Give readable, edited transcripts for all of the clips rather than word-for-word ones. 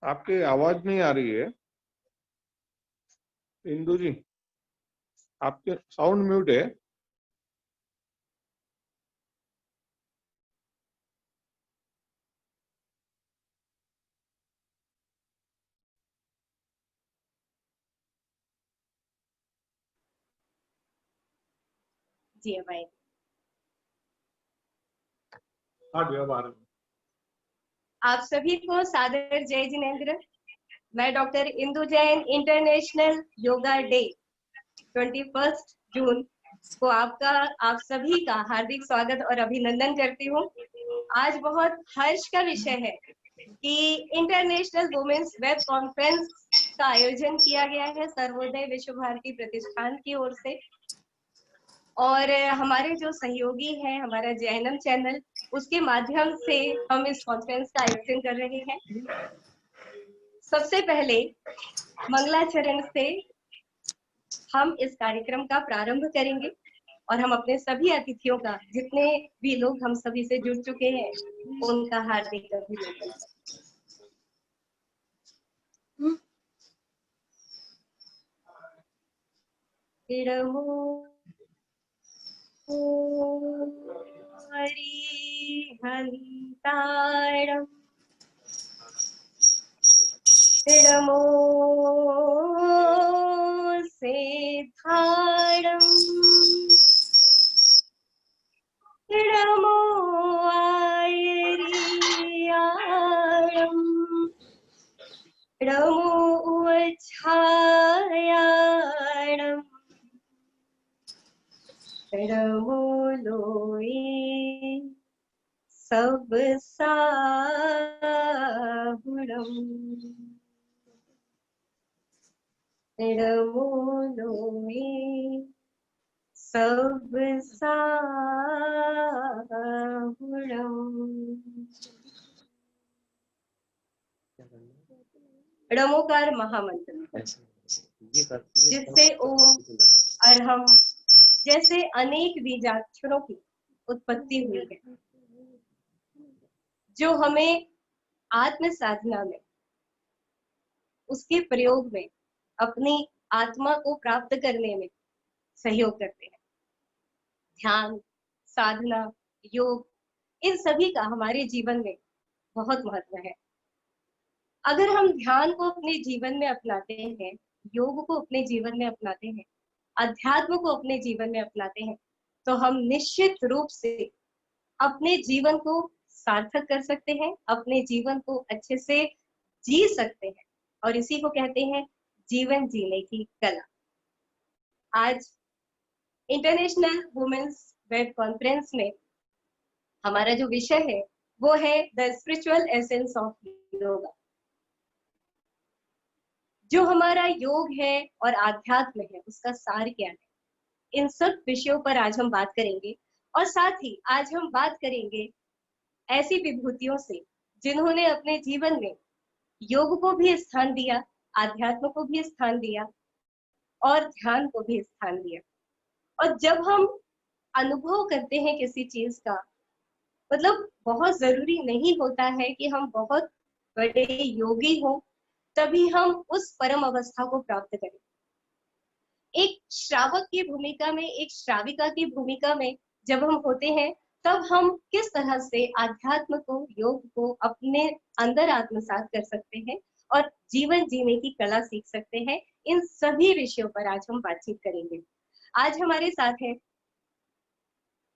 आपकी आवाज नहीं आ रही है इंदु जी, आपके साउंड म्यूट है। जी भाई, आप सभी को सादर जय जिनेंद्र। मैं doctor Indu Jain international yoga day 21 जून को आप सभी का हार्दिक स्वागत और अभिनंदन करती हूँ। आज बहुत हर्ष का विषय है कि इंटरनेशनल वुमेन्स वेब कॉन्फ्रेंस का आयोजन किया गया है सर्वोदय विश्व भारती प्रतिष्ठान की ओर से, और हमारे जो सहयोगी हैं, हमारा जैनम चैनल, उसके माध्यम से हम इस कॉन्फ्रेंस का आयोजन कर रहे हैं। सबसे पहले मंगलाचरण से हम इस कार्यक्रम का प्रारंभ करेंगे और हम अपने सभी अतिथियों का, जितने भी लोग हम सभी से जुड़ चुके हैं, उनका हार्दिक अभिनंदन। हरिहन्तारम् नमो सेधारम् नमो आयर्यारम् नमो उच्छायारम् नमो लोये सब साहुरम् नमो लोये सब साहुरम्। णमोकार महामंत्र, जिससे ओम अरहम जैसे अनेक बीजाक्षरों की उत्पत्ति हुई है, जो हमें आत्म साधना में, उसके प्रयोग में, अपनी आत्मा को प्राप्त करने में सहयोग करते हैं। ध्यान, साधना, योग, इन सभी का हमारे जीवन में बहुत महत्व है। अगर हम ध्यान को अपने जीवन में अपनाते हैं, योग को अपने जीवन में अपनाते हैं, अध्यात्म को अपने जीवन में अपनाते हैं, तो हम निश्चित रूप से अपने जीवन को सार्थक कर सकते हैं, अपने जीवन को अच्छे से जी सकते हैं, और इसी को कहते हैं जीवन जीने की कला। आज इंटरनेशनल वुमेन्स वेब कॉन्फ्रेंस में हमारा जो विषय है वो है the spiritual essence of yoga. जो हमारा योग है और आध्यात्म है, उसका सार क्या है, इन सब विषयों पर आज हम बात करेंगे। और साथ ही आज हम बात करेंगे ऐसी विभूतियों से जिन्होंने अपने जीवन में योग को भी स्थान दिया, आध्यात्म को भी स्थान दिया और ध्यान को भी स्थान दिया। और जब हम अनुभव करते हैं किसी चीज का, मतलब बहुत जरूरी नहीं होता है कि हम बहुत बड़े योगी हों तभी हम उस परम अवस्था को प्राप्त करें। एक श्रावक की भूमिका में, एक श्राविका की भूमिका में जब हम होते हैं, तब हम किस तरह से आध्यात्म को, योग को अपने अंदर आत्मसात कर सकते हैं और जीवन जीने की कला सीख सकते हैं, इन सभी विषयों पर आज हम बातचीत करेंगे। आज हमारे साथ है,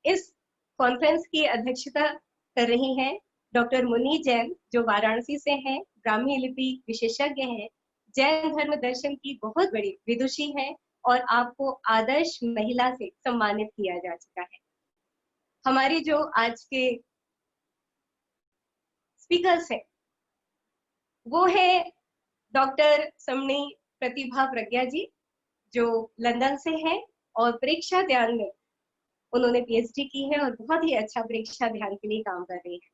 इस कॉन्फ्रेंस की अध्यक्षता कर रही हैं डॉक्टर मुनि जैन, जो वाराणसी से हैं, ब्राह्मी लिपि विशेषज्ञ हैं, जैन धर्म दर्शन की बहुत बड़ी विदुषी हैं और आपको आदर्श महिला से सम्मानित किया जा चुका है। हमारे जो आज के स्पीकर्स हैं वो है डॉक्टर समणी प्रतिभा प्रज्ञा जी, जो लंदन से हैं और परीक्षा ध्यान में उन्होंने पीएचडी की है और बहुत ही अच्छा परीक्षा ध्यान के लिए काम कर रही है।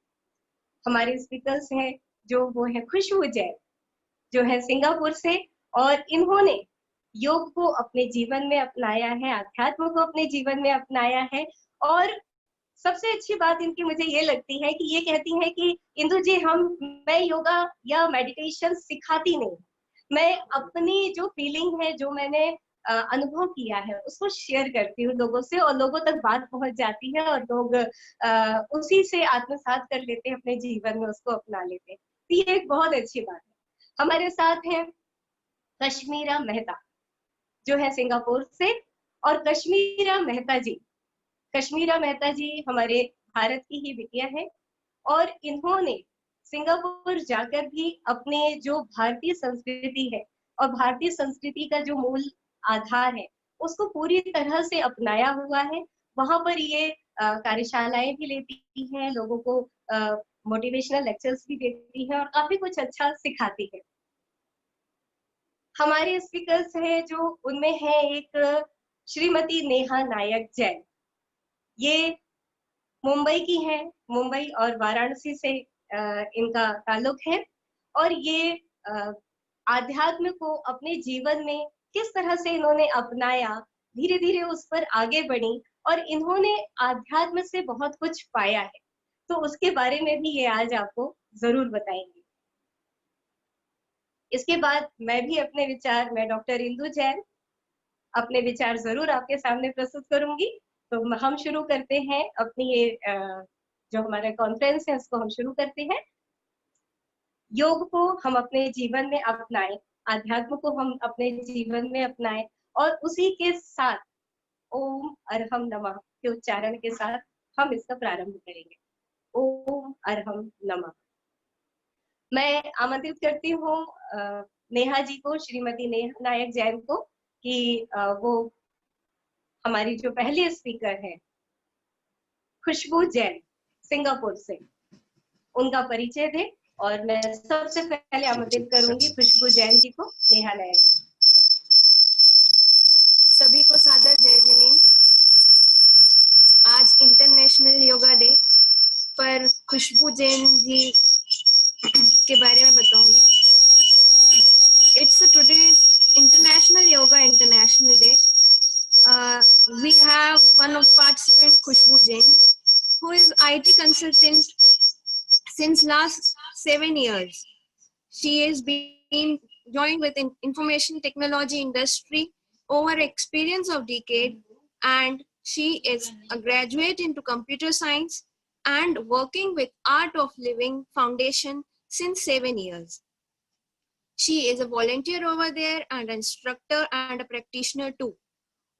हमारे स्पीकर्स हैं जो वो है खुशबू जैन, जो है सिंगापुर से, और इन्होंने योग को अपने जीवन में अपनाया है, अध्यात्म को अपने जीवन में अपनाया है। और सबसे अच्छी बात इनकी मुझे ये लगती है कि ये कहती हैं कि इंदु जी, मैं योगा या मेडिटेशन सिखाती नहीं, मैं अपनी जो फीलिंग है, जो मैंने अनुभव किया है, उसको शेयर करती हूँ लोगों से, और लोगों तक बात पहुंच जाती है और लोग उसी से आत्मसात कर लेते हैं, अपने जीवन में उसको अपना लेते हैं। तो ये एक बहुत अच्छी बात है। हमारे साथ है कश्मीरा मेहता, जो है सिंगापुर से। और कश्मीरा मेहता जी हमारे भारत की ही बिटिया है, और इन्होंने सिंगापुर जाकर भी अपने जो भारतीय संस्कृति है और भारतीय संस्कृति का जो मूल आधार है, उसको पूरी तरह से अपनाया हुआ है। वहां पर ये कार्यशालाएं भी लेती हैं, लोगों को मोटिवेशनल लेक्चर्स भी देती है और काफी कुछ अच्छा सिखाती है। हमारे स्पीकर्स हैं जो उनमें है एक श्रीमती नेहा नायक जैन। ये मुंबई की हैं, मुंबई और वाराणसी से इनका ताल्लुक है। और ये आध्यात्म को अपने जीवन में किस तरह से इन्होंने अपनाया, धीरे धीरे उस पर आगे बढ़ी, और इन्होंने आध्यात्म से बहुत कुछ पाया है, तो उसके बारे में भी ये आज आपको जरूर बताएंगे। इसके बाद मैं डॉक्टर इंदु जैन अपने विचार जरूर आपके सामने प्रस्तुत करूंगी। तो हम शुरू करते हैं अपनी ये जो हमारा कॉन्फ्रेंस है, उसको हम शुरू करते हैं। योग को हम अपने जीवन में अपनाएं, आध्यात्म को हम अपने जीवन में अपनाएं, और उसी के साथ ओम अरहम नमः के उच्चारण के साथ हम इसका प्रारंभ करेंगे। ओम अरहम नमः। मैं आमंत्रित करती हूँ नेहा जी को, श्रीमती नेहा नायक जैन को, कि वो हमारी जो पहले स्पीकर है खुशबू जैन सिंगापुर से, उनका परिचय दे। और मैं सबसे पहले आमंत्रित करूंगी खुशबू जैन जी को, नेहा नायक। सभी को सादर जय जिनेंद्र। आज इंटरनेशनल योगा डे पर खुशबू जैन जी के बारे में बताऊंगी। It's a today's International Yoga International Day. We have one of participant, Khushbu Jain, who is IT consultant since last 7 years. She has been joined with information technology industry over experience of decade, and she is a graduate into computer science and working with Art of Living Foundation since 7 years. She is a volunteer over there and an instructor and a practitioner too.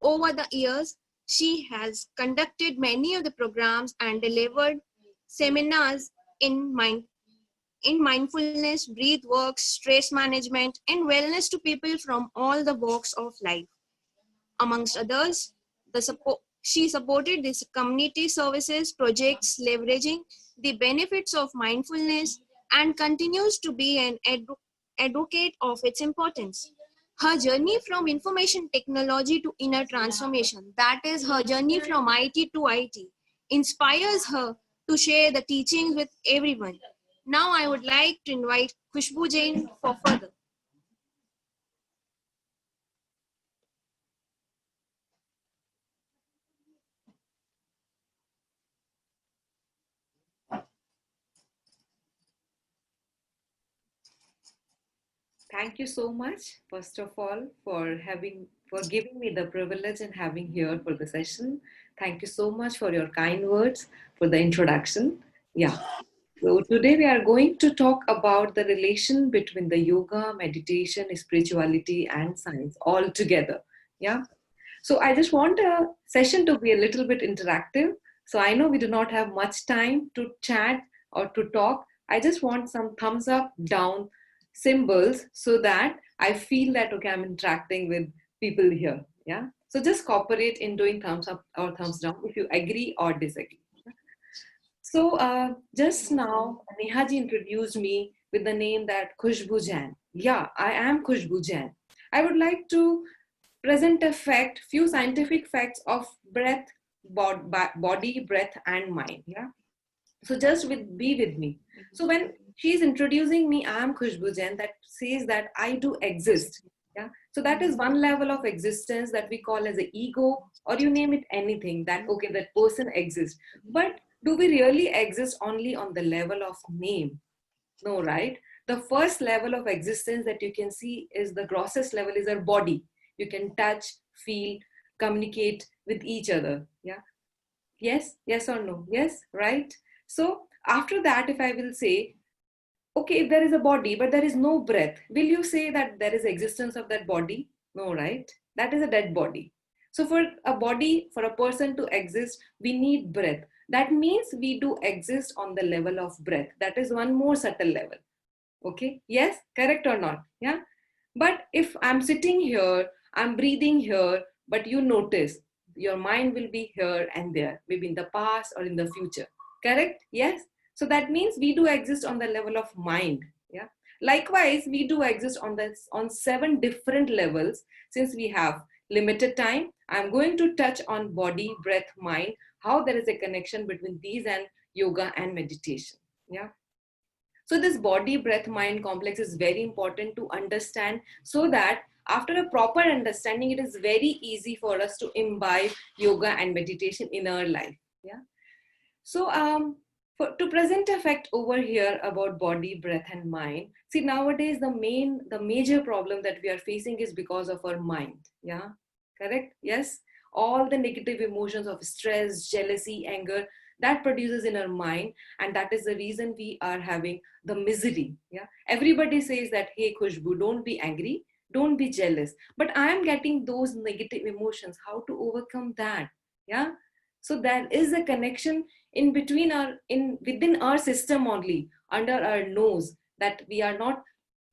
Over the years, she has conducted many of the programs and delivered seminars in mindfulness, breath work, stress management, and wellness to people from all the walks of life. Amongst others, she supported these community services projects leveraging the benefits of mindfulness and continues to be an advocate of its importance. Her journey from information technology to inner transformation, that is her journey from IT to IT, inspires her to share the teachings with everyone. Now I would like to invite Khushbu Jain for further. Thank you so much, first of all, for giving me the privilege and having here for the session. Thank you so much for your kind words, for the introduction. Yeah. So today we are going to talk about the relation between the yoga, meditation, spirituality, and science all together. Yeah. So I just want a session to be a little bit interactive. So I know we do not have much time to chat or to talk. I just want some thumbs up, down symbols so that I feel that, okay, I'm interacting with people here. Yeah. So just cooperate in doing thumbs up or thumbs down if you agree or disagree. So just now, Neha ji introduced me with the name that Khushbu Jain. Yeah, I am Khushbu Jain. I would like to present a few scientific facts of breath, body, breath, and mind. Yeah. So just be with me. So when she's introducing me, I am Khushbu Jain, that says that I do exist. Yeah. So that is one level of existence that we call as an ego, or you name it anything, that okay, that person exists. But do we really exist only on the level of name? No, right? The first level of existence that you can see is the grossest level is our body. You can touch, feel, communicate with each other. Yeah. Yes, yes or no? Yes, right? So after that, if I will say, okay, if there is a body, but there is no breath, will you say that there is existence of that body? No, right? That is a dead body. So for a body, for a person to exist, we need breath. That means we do exist on the level of breath. That is one more subtle level. Okay, yes, correct or not? Yeah. But if I'm sitting here, I'm breathing here, but you notice your mind will be here and there, maybe in the past or in the future. Correct? Yes. So that means we do exist on the level of mind. Yeah. Likewise, we do exist on 7 different levels. Since we have limited time, I'm going to touch on body, breath, mind, how there is a connection between these and yoga and meditation. Yeah. So this body, breath, mind complex is very important to understand, so that after a proper understanding, it is very easy for us to imbibe yoga and meditation in our life. Yeah. So to present a fact over here about body, breath, and mind. See, nowadays the major problem that we are facing is because of our mind. Yeah. Correct. Yes. All the negative emotions of stress, jealousy, anger, that produces in our mind, and that is the reason we are having the misery. Yeah. Everybody says that, hey Khushbu, don't be angry, don't be jealous, but I am getting those negative emotions. How to overcome that? Yeah. So there is a connection in between within our system only, under our nose, that we are not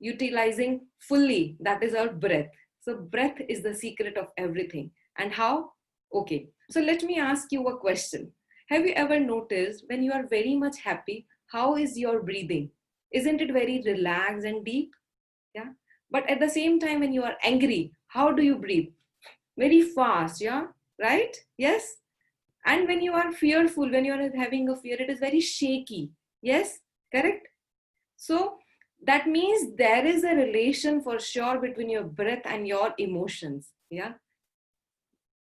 utilizing fully. That is our breath. So breath is the secret of everything. And how? Okay, so let me ask you a question. Have you ever noticed when you are very much happy, how is your breathing? Isn't it very relaxed and deep? Yeah. But at the same time, when you are angry, how do you breathe? Very fast. Yeah. Right? Yes. And when you are fearful, when you are having a fear, it is very shaky. Yes. Correct. So that means there is a relation for sure between your breath and your emotions. Yeah.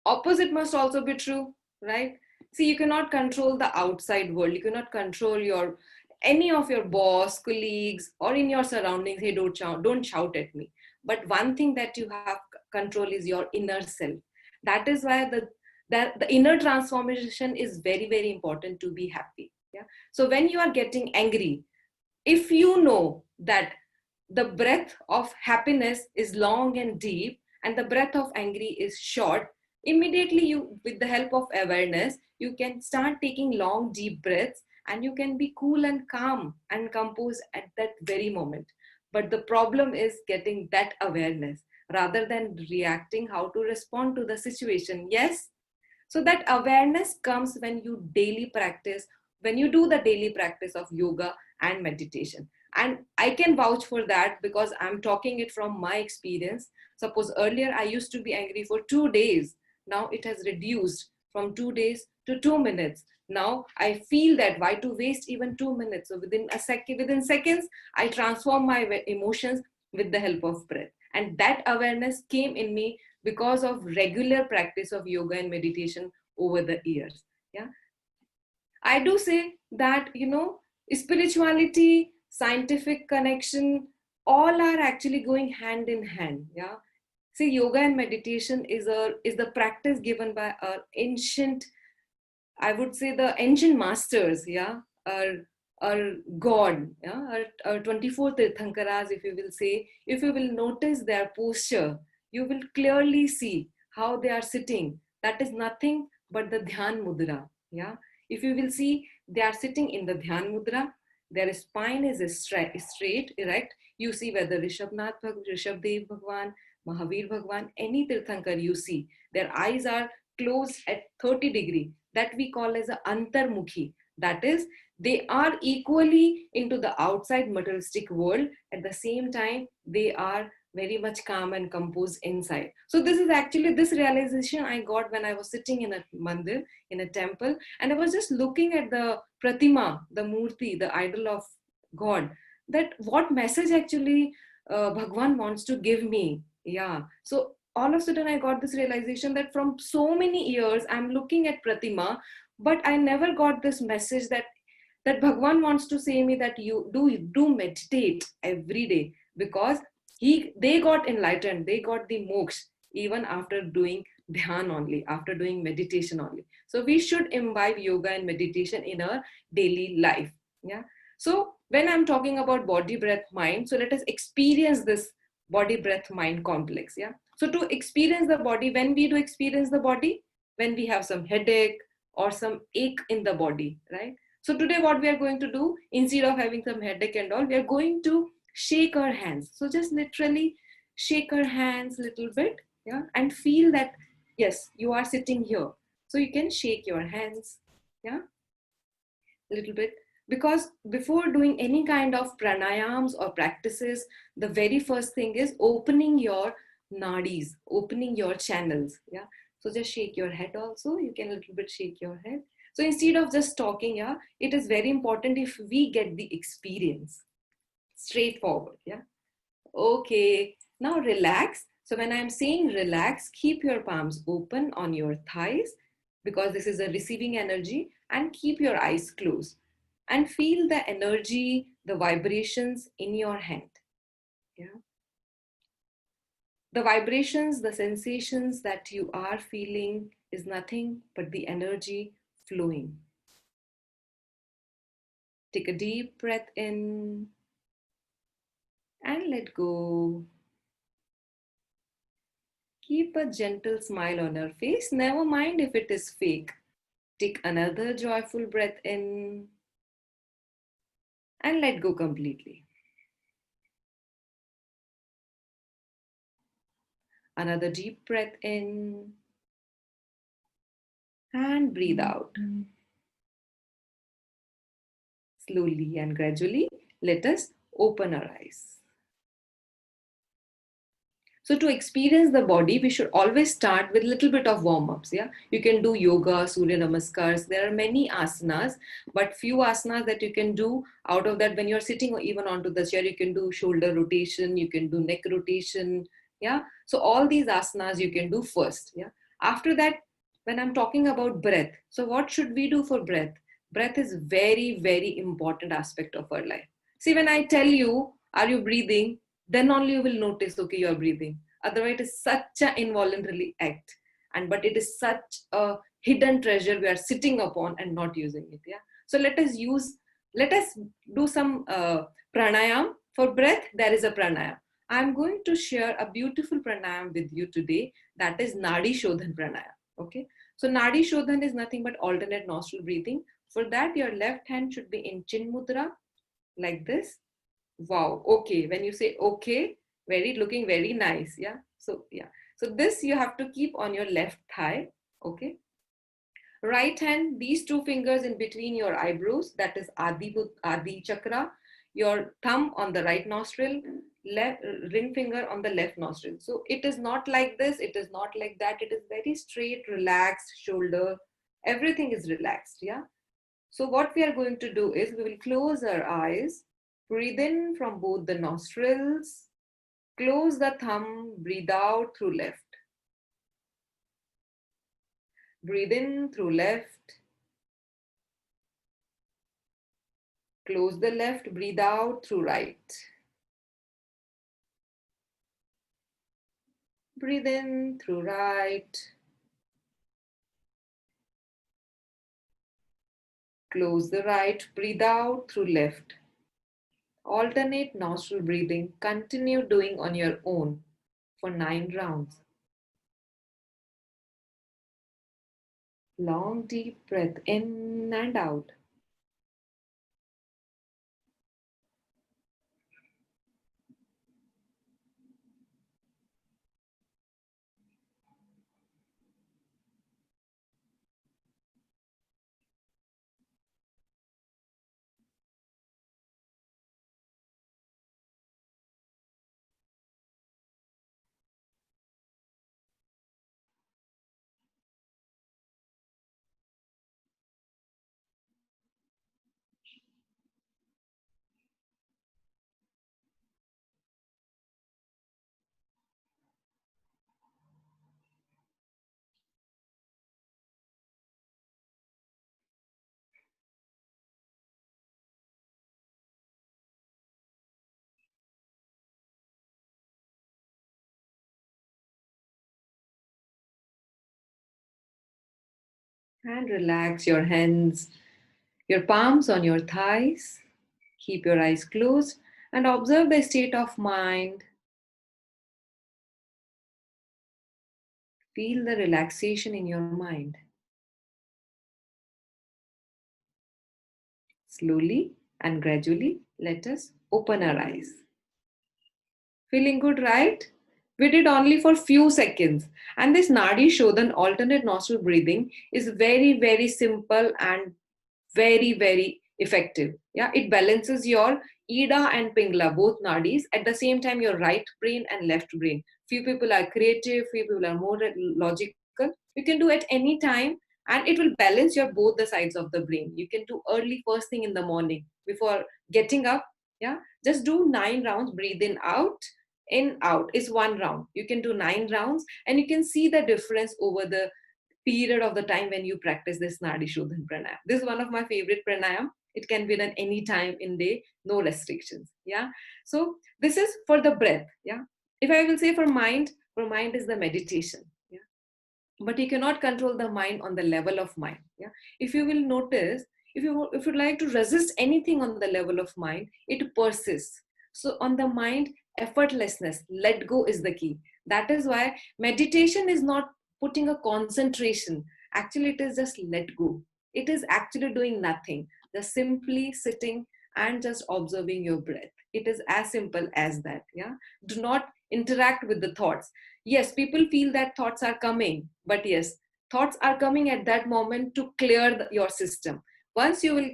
Opposite must also be true, right? See, you cannot control the outside world. You cannot control any of your boss, colleagues, or in your surroundings. Hey, don't shout at me. But one thing that you have control is your inner self. That is why the inner transformation is very, very important to be happy. Yeah. So when you are getting angry, if you know that the breath of happiness is long and deep and the breath of angry is short, immediately you, with the help of awareness, you can start taking long deep breaths, and you can be cool and calm and composed at that very moment. But the problem is getting that awareness rather than reacting how to respond to the situation. Yes. So that awareness comes when you do the daily practice of yoga and meditation. And I can vouch for that because I'm talking it from my experience. Suppose earlier I used to be angry for 2 days. Now it has reduced from 2 days to 2 minutes. Now I feel that why to waste even 2 minutes? So within seconds, I transform my emotions with the help of breath. And that awareness came in me because of regular practice of yoga and meditation over the years. Yeah. I do say that, spirituality, scientific connection, all are actually going hand in hand. Yeah. See, yoga and meditation is the practice given by our ancient, I would say the ancient masters. Yeah. Our God, yeah, our 24 Tirthankaras, if you will notice their posture, you will clearly see how they are sitting. That is nothing but the Dhyan Mudra. Yeah. If you will see, they are sitting in the Dhyan Mudra. Their spine is straight, erect. You see whether Rishabdev Bhagwan, Mahavir Bhagwan, any Tirthankar you see, their eyes are closed at 30 degree. That we call as a Antarmukhi. That is, they are equally into the outside materialistic world. At the same time, they are very much calm and composed inside. So this is actually, this realization I got when I was sitting in a mandir, in a temple, and I was just looking at the pratima, the murti, the idol of God, that what message actually Bhagwan wants to give me. Yeah. So all of a sudden I got this realization that from so many years I'm looking at pratima, but I never got this message that Bhagwan wants to say me that you do meditate every day, because they got enlightened, they got the moksha even after doing dhyan only, after doing meditation only. So we should imbibe yoga and meditation in our daily life. Yeah. So when I'm talking about body, breath, mind, so let us experience this body, breath, mind complex. Yeah. So to experience the body, when we do experience the body, when we have some headache or some ache in the body, right? So today what we are going to do, instead of having some headache and all, we are going to shake our hands. So just literally shake our hands a little bit, yeah, and feel that, yes, you are sitting here. So you can shake your hands, yeah, a little bit. Because before doing any kind of pranayams or practices, the very first thing is opening your nadis, opening your channels, yeah. So just shake your head also. You can a little bit shake your head. So instead of just talking, yeah, it is very important if we get the experience straightforward. Yeah. Okay. Now relax. So when I'm saying relax, keep your palms open on your thighs, because this is a receiving energy, and keep your eyes closed and feel the energy, the vibrations in your hand. Yeah. The vibrations, the sensations that you are feeling is nothing but the energy flowing. Take a deep breath in and let go. Keep a gentle smile on your face. Never mind if it is fake. Take another joyful breath in and let go completely. Another deep breath in and breathe out. Slowly and gradually, let us open our eyes. So to experience the body, we should always start with a little bit of warm-ups. Yeah, you can do yoga, Surya Namaskars. There are many asanas, but few asanas that you can do. Out of that, when you're sitting or even onto the chair, you can do shoulder rotation, you can do neck rotation. Yeah, so all these asanas you can do first. Yeah, after that, when I'm talking about breath, so what should we do for breath? Breath is very, very important aspect of our life. See, when I tell you, are you breathing? Then only you will notice, okay, you are breathing. Otherwise, it is such an involuntary act. But it is such a hidden treasure we are sitting upon and not using it. Yeah. So let us do some pranayam. For breath, there is a pranayam. I'm going to share a beautiful pranayam with you today. That is Nadi Shodhan pranayam. Okay. So Nadi Shodhan is nothing but alternate nostril breathing. For that, your left hand should be in Chin Mudra, like this. Wow. Okay. When you say okay, looking very nice. Yeah. So yeah. So this you have to keep on your left thigh. Okay. Right hand, these two fingers in between your eyebrows, that is Adi Chakra. Your thumb on the right nostril, left ring finger on the left nostril. So it is not like this. It is not like that. It is very straight, relaxed shoulder. Everything is relaxed. Yeah. So what we are going to do is we will close our eyes, breathe in from both the nostrils, close the thumb, breathe out through left. Breathe in through left, close the left, breathe out through right. Breathe in through right, close the right, breathe out through left. Alternate nostril breathing, continue doing on your own for 9 rounds. Long deep breath in and out. And relax your hands, your palms on your thighs. Keep your eyes closed and observe the state of mind. Feel the relaxation in your mind. Slowly and gradually, let us open our eyes. Feeling good, right? We did only for few seconds. And this Nadi Shodhan alternate nostril breathing is very, very simple and very, very effective. Yeah, it balances your Ida and Pingla, both nadis, at the same time your right brain and left brain. Few people are creative, few people are more logical. You can do at any time, and it will balance your both the sides of the brain. You can do early first thing in the morning before getting up. Yeah, just do 9 rounds. Breathe in out is 1 round. You can do 9 rounds, and you can see the difference over the period of the time when you practice this Nadi Shodhan pranayam. This is one of my favorite pranayam. It can be done any time in day, no restrictions. Yeah. So this is for the breath. Yeah. If I will say for mind is the meditation. Yeah. But you cannot control the mind on the level of mind. Yeah. If you will notice, if you like to resist anything on the level of mind, it persists. So on the mind, effortlessness, let go is the key. That is why meditation is not putting a concentration. Actually, it is just let go. It is actually doing nothing, just simply sitting and just observing your breath. It is as simple as that. Yeah. Do not interact with the thoughts. Yes, people feel that thoughts are coming, but yes, thoughts are coming at that moment to clear your system. Once you will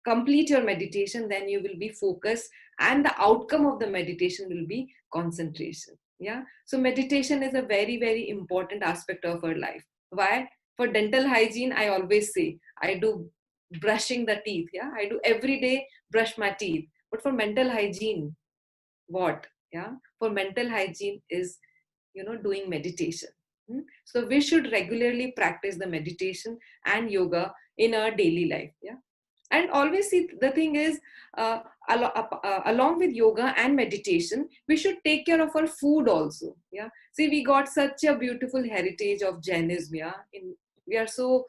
complete your meditation, then you will be focused, and the outcome of the meditation will be concentration. Yeah. So meditation is a very, very important aspect of our life. Why? For dental hygiene, I always say I do brushing the teeth. Yeah, I do every day brush my teeth. But for mental hygiene, what? Yeah, for mental hygiene is, doing meditation. So we should regularly practice the meditation and yoga in our daily life. Yeah. And always see, the thing is, uh, along with yoga and meditation, we should take care of our food also. Yeah. See, we got such a beautiful heritage of Jainism. Yeah. We are so,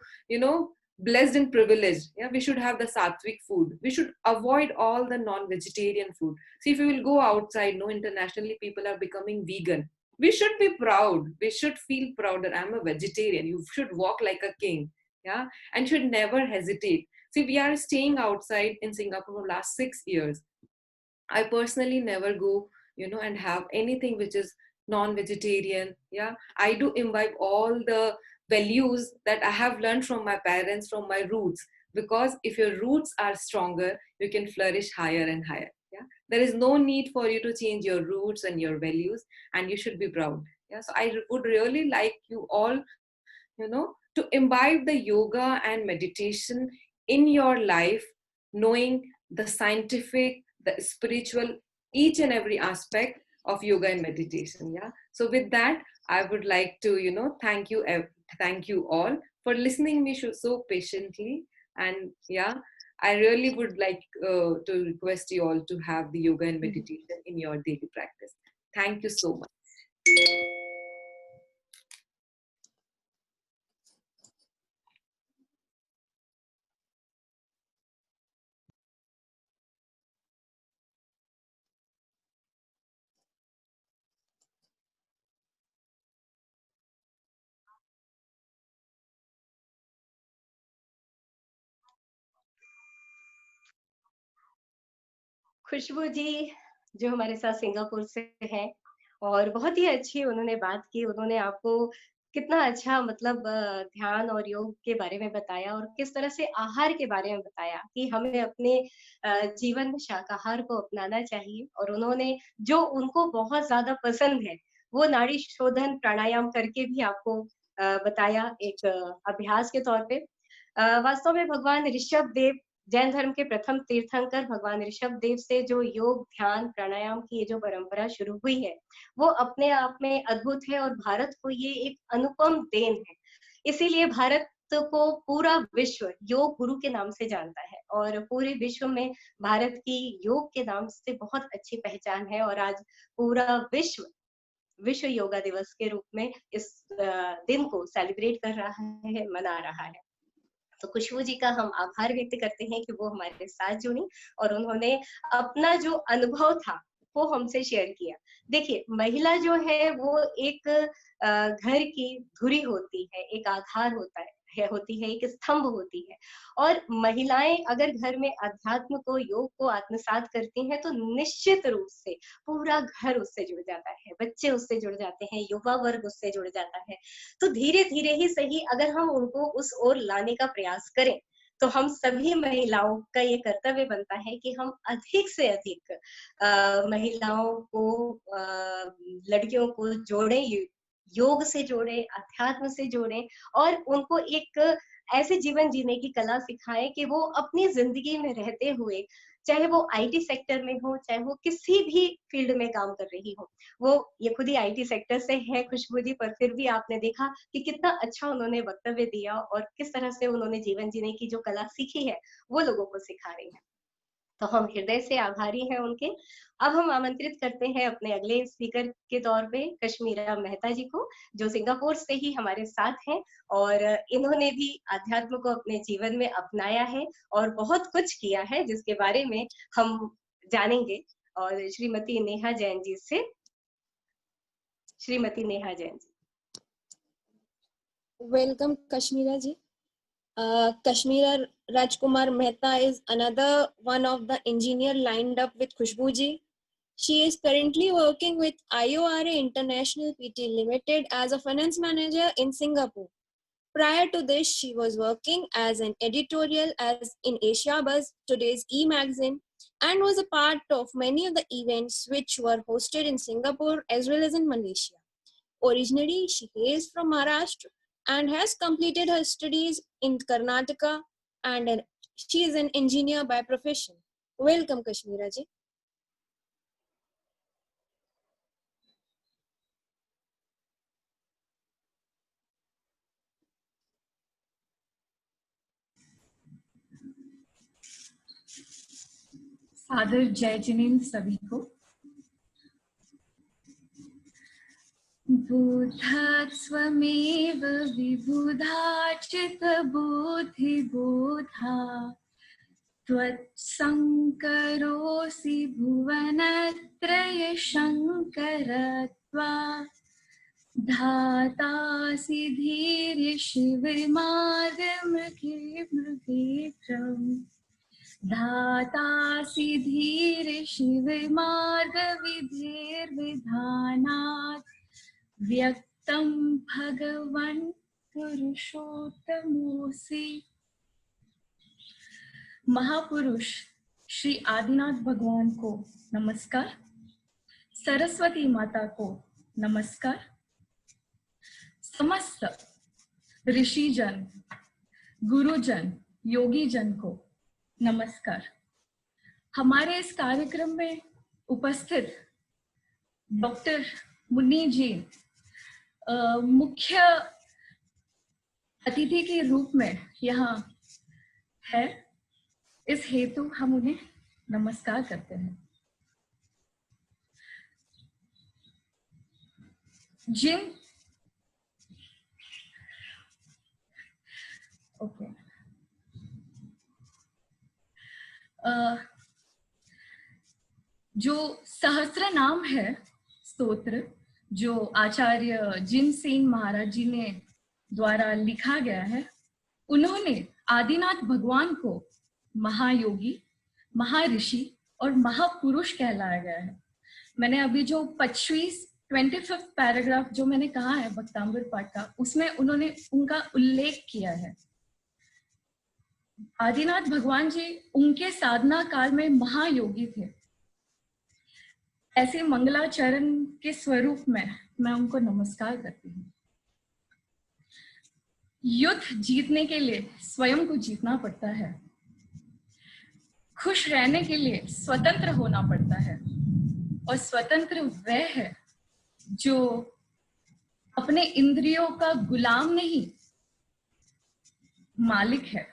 blessed and privileged. Yeah. We should have the sattvic food. We should avoid all the non-vegetarian food. See, if we will go outside, no, internationally people are becoming vegan. We should be proud. We should feel proud that I'm a vegetarian. You should walk like a king. Yeah. And should never hesitate. See, we are staying outside in Singapore for last 6 years. I personally never go, and have anything which is non-vegetarian. Yeah, I do imbibe all the values that I have learned from my parents, from my roots. Because if your roots are stronger, you can flourish higher and higher. Yeah, there is no need for you to change your roots and your values, and you should be proud. Yeah, so I would really like you all, to imbibe the yoga and meditation in your life, knowing the scientific, the spiritual, each and every aspect of yoga and meditation. Yeah. So with that, I would like to, thank you all for listening me so patiently. And yeah, I really would like to request you all to have the yoga and meditation in your daily practice. Thank you so much. खुशबू जी जो हमारे साथ Singapore से हैं और बहुत ही अच्छी उन्होंने बात की। उन्होंने आपको कितना अच्छा मतलब ध्यान और योग के बारे में बताया और किस तरह से आहार के बारे में बताया कि हमें अपने जीवन में शाकाहार को अपनाना चाहिए और उन्होंने जो उनको बहुत ज़्यादा पसंद है, वो नाड़ी शोधन प्राणायाम करके भी आपको बताया एक अभ्यास के तौर पे। वास्तव में भगवान ऋषभ देव जैन धर्म के प्रथम तीर्थंकर भगवान ऋषभ देव से जो योग, ध्यान, प्राणायाम की ये जो परंपरा शुरू हुई है, वो अपने आप में अद्भुत है और भारत को ये एक अनुपम देन है। इसीलिए भारत को पूरा विश्व योग गुरु के नाम से जानता है और पूरे विश्व में भारत की योग के नाम से बहुत अच्छी पहचान है और आज पूरा विश्व योगा दिवस के रूप में इस दिन को सेलिब्रेट कर रहा है, मना रहा है। तो खुशबू जी का हम आभार व्यक्त करते हैं कि वो हमारे साथ जुड़ी और उन्होंने अपना जो अनुभव था वो हमसे शेयर किया। देखिए, महिला जो है वो एक घर की धुरी होती है, एक आधार होती है, एक स्तंभ होती है। और महिलाएं अगर घर में अध्यात्म को, योग को आत्मसात करती हैं तो निश्चित रूप से पूरा घर उससे जुड़ जाता है, बच्चे उससे जुड़ जाते हैं, युवा वर्ग उससे जुड़ जाता है। तो धीरे धीरे ही सही अगर हम उनको उस ओर लाने का प्रयास करें तो हम सभी महिलाओं का ये कर्तव्य बनता है कि हम अधिक से अधिक महिलाओं को, लड़कियों को जोड़ें, योग से जोड़ें, अध्यात्म से जोड़ें और उनको एक ऐसे जीवन जीने की कला सिखाएं कि वो अपनी जिंदगी में रहते हुए, चाहे वो आईटी सेक्टर में हो, चाहे वो किसी भी फील्ड में काम कर रही हो। वो ये खुद ही आईटी सेक्टर से है खुशबू जी, पर फिर भी आपने देखा कि कितना अच्छा उन्होंने वक्तव्य दिया और किस तरह से उन्होंने जीवन जीने की जो कला सीखी है वो लोगों को सिखा रही है। तो हम हृदय से आभारी हैं उनके। अब हम आमंत्रित करते हैं अपने अगले स्पीकर के तौर पे कश्मीरा मेहता जी को, जो सिंगापुर से ही हमारे साथ हैं और इन्होंने भी अध्यात्म को अपने जीवन में अपनाया है और बहुत कुछ किया है जिसके बारे में हम जानेंगे। और श्रीमती नेहा जैन जी से, Shrimati Neha Jain ji. Welcome, Kashmira ji. Kashmira Rajkumar Mehta is another one of the engineer lined up with Khushbu ji. She is currently working with IORA International PT Limited as a finance manager in Singapore. Prior to this, she was working as an editorial as in Asia Buzz, today's e-magazine, and was a part of many of the events which were hosted in Singapore as well as in Malaysia. Originally, she hails from Maharashtra and has completed her studies in Karnataka, and she is an engineer by profession. Welcome, Kashmira ji. सादर जय जिनेन्द्र सभी को। बोधात्स्वमेव विबुधाचितबुद्धिबोधा त्वत्सङ्करोऽसि भुवनत्रयशङ्करत्वा धातासि धीर्य शिवमार्गमृगेन्द्रम् धातासि धीर शिव मार्ग विधेर्विधानात् व्यक्तं भगवन् पुरुषोत्तमोऽसि। महापुरुष श्री आदिनाथ भगवान को नमस्कार, सरस्वती माता को नमस्कार, समस्त ऋषिजन, गुरुजन, योगीजन को नमस्कार। हमारे इस कार्यक्रम में उपस्थित डॉक्टर मुन्नी जी मुख्य अतिथि के रूप में यहाँ है, इस हेतु हम उन्हें नमस्कार करते हैं। जिन जो सहस्त्र नाम है स्तोत्र, जो आचार्य जिन सेन महाराज जी ने द्वारा लिखा गया है, उन्होंने आदिनाथ भगवान को महायोगी, महर्षि और महापुरुष कहलाया गया है। मैंने अभी जो 25 पैराग्राफ जो मैंने कहा है भक्तांबर पाठ का, उसमें उन्होंने उनका उल्लेख किया है। आदिनाथ भगवान जी उनके साधना काल में महायोगी थे। ऐसे मंगलाचरण के स्वरूप में मैं उनको नमस्कार करती हूँ। युद्ध जीतने के लिए स्वयं को जीतना पड़ता है, खुश रहने के लिए स्वतंत्र होना पड़ता है, और स्वतंत्र वह है जो अपने इंद्रियों का गुलाम नहीं, मालिक है।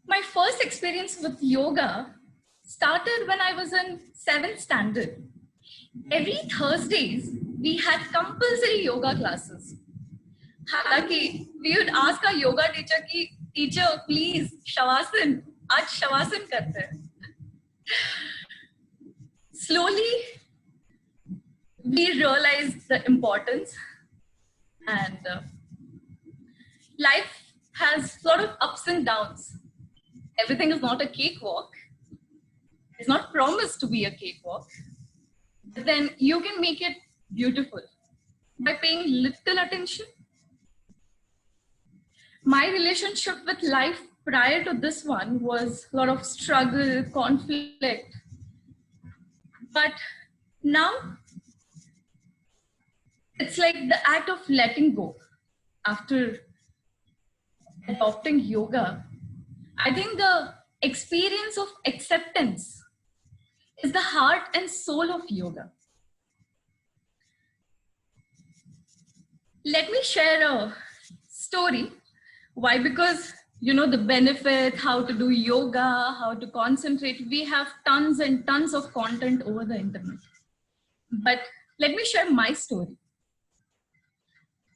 My first experience with yoga started when I was in 7th standard. Every Thursdays, we had compulsory yoga classes. हालांकि we would ask our yoga teacher कि teacher please शवासन, आज शवासन करते हैं. Slowly we realized the importance, and life has a lot of ups and downs. Everything is not a cakewalk. It's not promised to be a cakewalk. But then you can make it beautiful by paying little attention. My relationship with life prior to this one was a lot of struggle, conflict. But now it's like the act of letting go. After adopting yoga, I think the experience of acceptance is the heart and soul of yoga. Let me share a story. Why? Because you know the benefit, how to do yoga, how to concentrate. We have tons and tons of content over the internet. But let me share my story.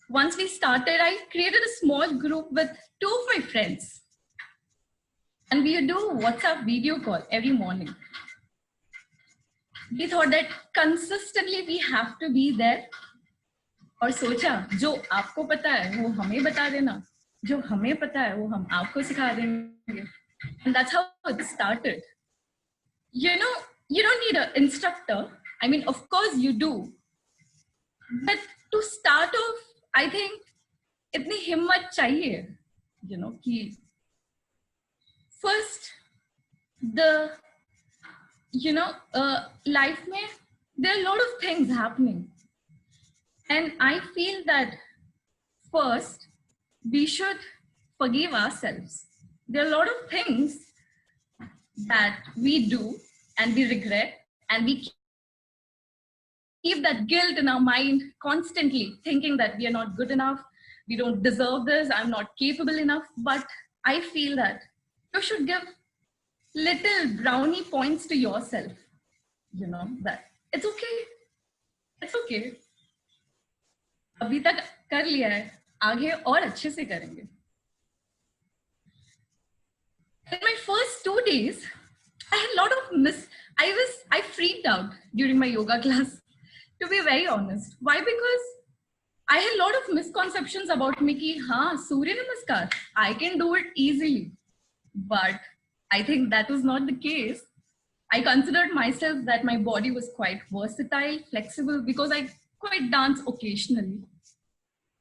Once we started, I created a small group with 2 of my friends. And we do WhatsApp video call every morning. We thought that consistently we have to be there. और सोचा जो आपको पता है वो हमें बता देना, जो हमें पता है वो हम आपको सिखा देंगे. And that's how it started. You know, you don't need an instructor. I mean, of course you do. But to start off, I think इतनी हिम्मत चाहिए, you know, कि first the, you know, life में there are a lot of things happening. And I feel that first we should forgive ourselves. There are a lot of things that we do and we regret, and we keep that guilt in our mind constantly, thinking that we are not good enough, we don't deserve this, I'm not capable enough. But I feel that you should give little brownie points to yourself, you know, that it's okay, it's okay. अभी तक कर लिया है, आगे और अच्छे से करेंगे. In my first 2 days, I had a lot of I freaked out during my yoga class, to be very honest. Why? Because I had a lot of misconceptions about me कि हाँ, Surya Namaskar, I can do it easily. But I think that was not the case. I considered myself that my body was quite versatile, flexible, because I quite dance occasionally.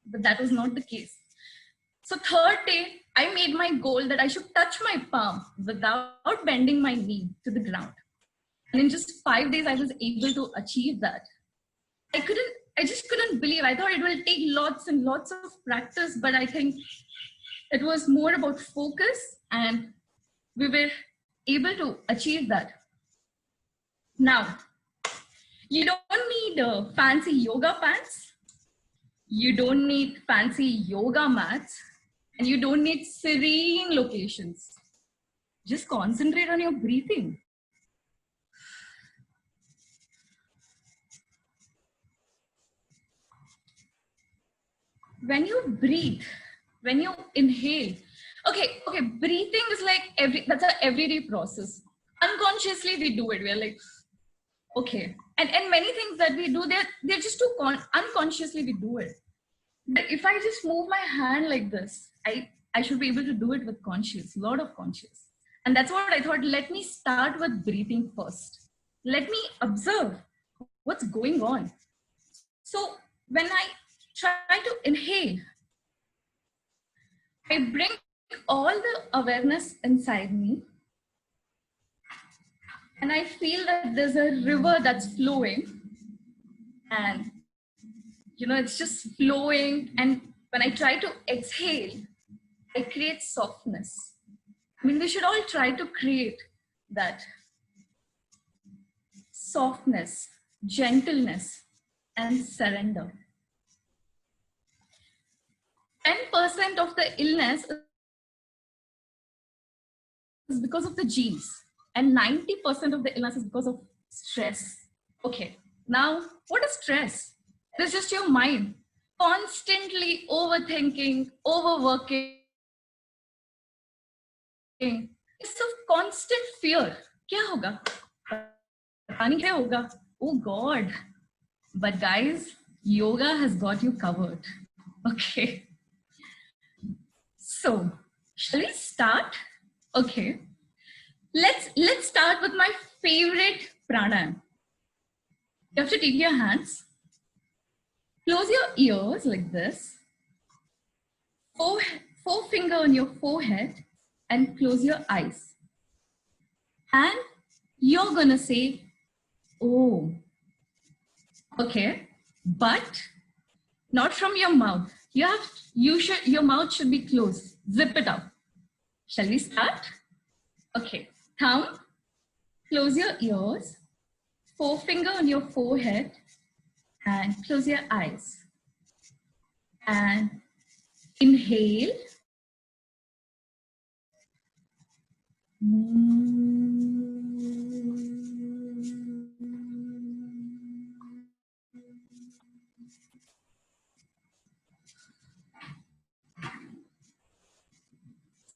But that was not the case. So 3rd day, I made my goal that I should touch my palm without bending my knee to the ground. And in just 5 days, I was able to achieve that. I just couldn't believe. I thought it will take lots and lots of practice, but I think it was more about focus, and we were able to achieve that. Now, you don't need fancy yoga pants. You don't need fancy yoga mats, and you don't need serene locations. Just concentrate on your breathing. When you breathe, when you inhale, okay, breathing is like that's an everyday process. Unconsciously we do it. We're like, okay. And many things that we do, they're just too unconsciously we do it. But if I just move my hand like this, I should be able to do it with conscious, lot of conscious. And that's what I thought, let me start with breathing first. Let me observe what's going on. So when I try to inhale, I bring all the awareness inside me. And I feel that there's a river that's flowing, and you know, it's just flowing. And when I try to exhale, I create softness. I mean, we should all try to create that softness, gentleness, and surrender. 10% of the illness is because of the genes, and 90% of the illness is because of stress. Okay, now what is stress? It's just your mind. constantly overthinking, overworking, it's a constant fear. क्या होगा? पता नहीं क्या होगा? Oh God. But guys, yoga has got you covered. Okay. So, shall we start? Okay. Let's start with my favorite pranayam. You have to take your hands, close your ears like this, forefinger on your forehead, and close your eyes. And you're gonna say, oh, okay, but not from your mouth. Your mouth should be closed. Zip it up. Shall we start? Okay. Thumb, close your ears, forefinger on your forehead, and close your eyes. And inhale.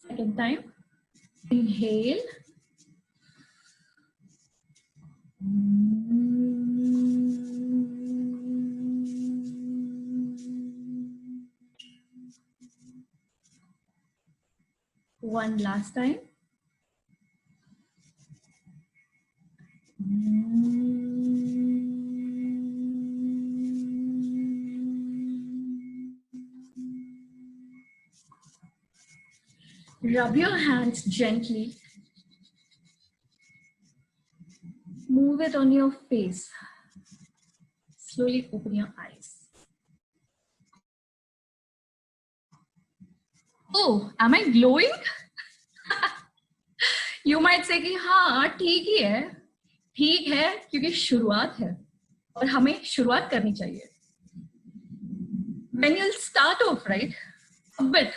Second time. Inhale. One last time. Rub your hands gently. Move it on your face. Slowly open your eyes. Oh, am I glowing? You might say कि हाँ ठीक ही है, ठीक है क्योंकि शुरुआत है और हमें शुरुआत करनी चाहिए. When you'll start off, right, a bit,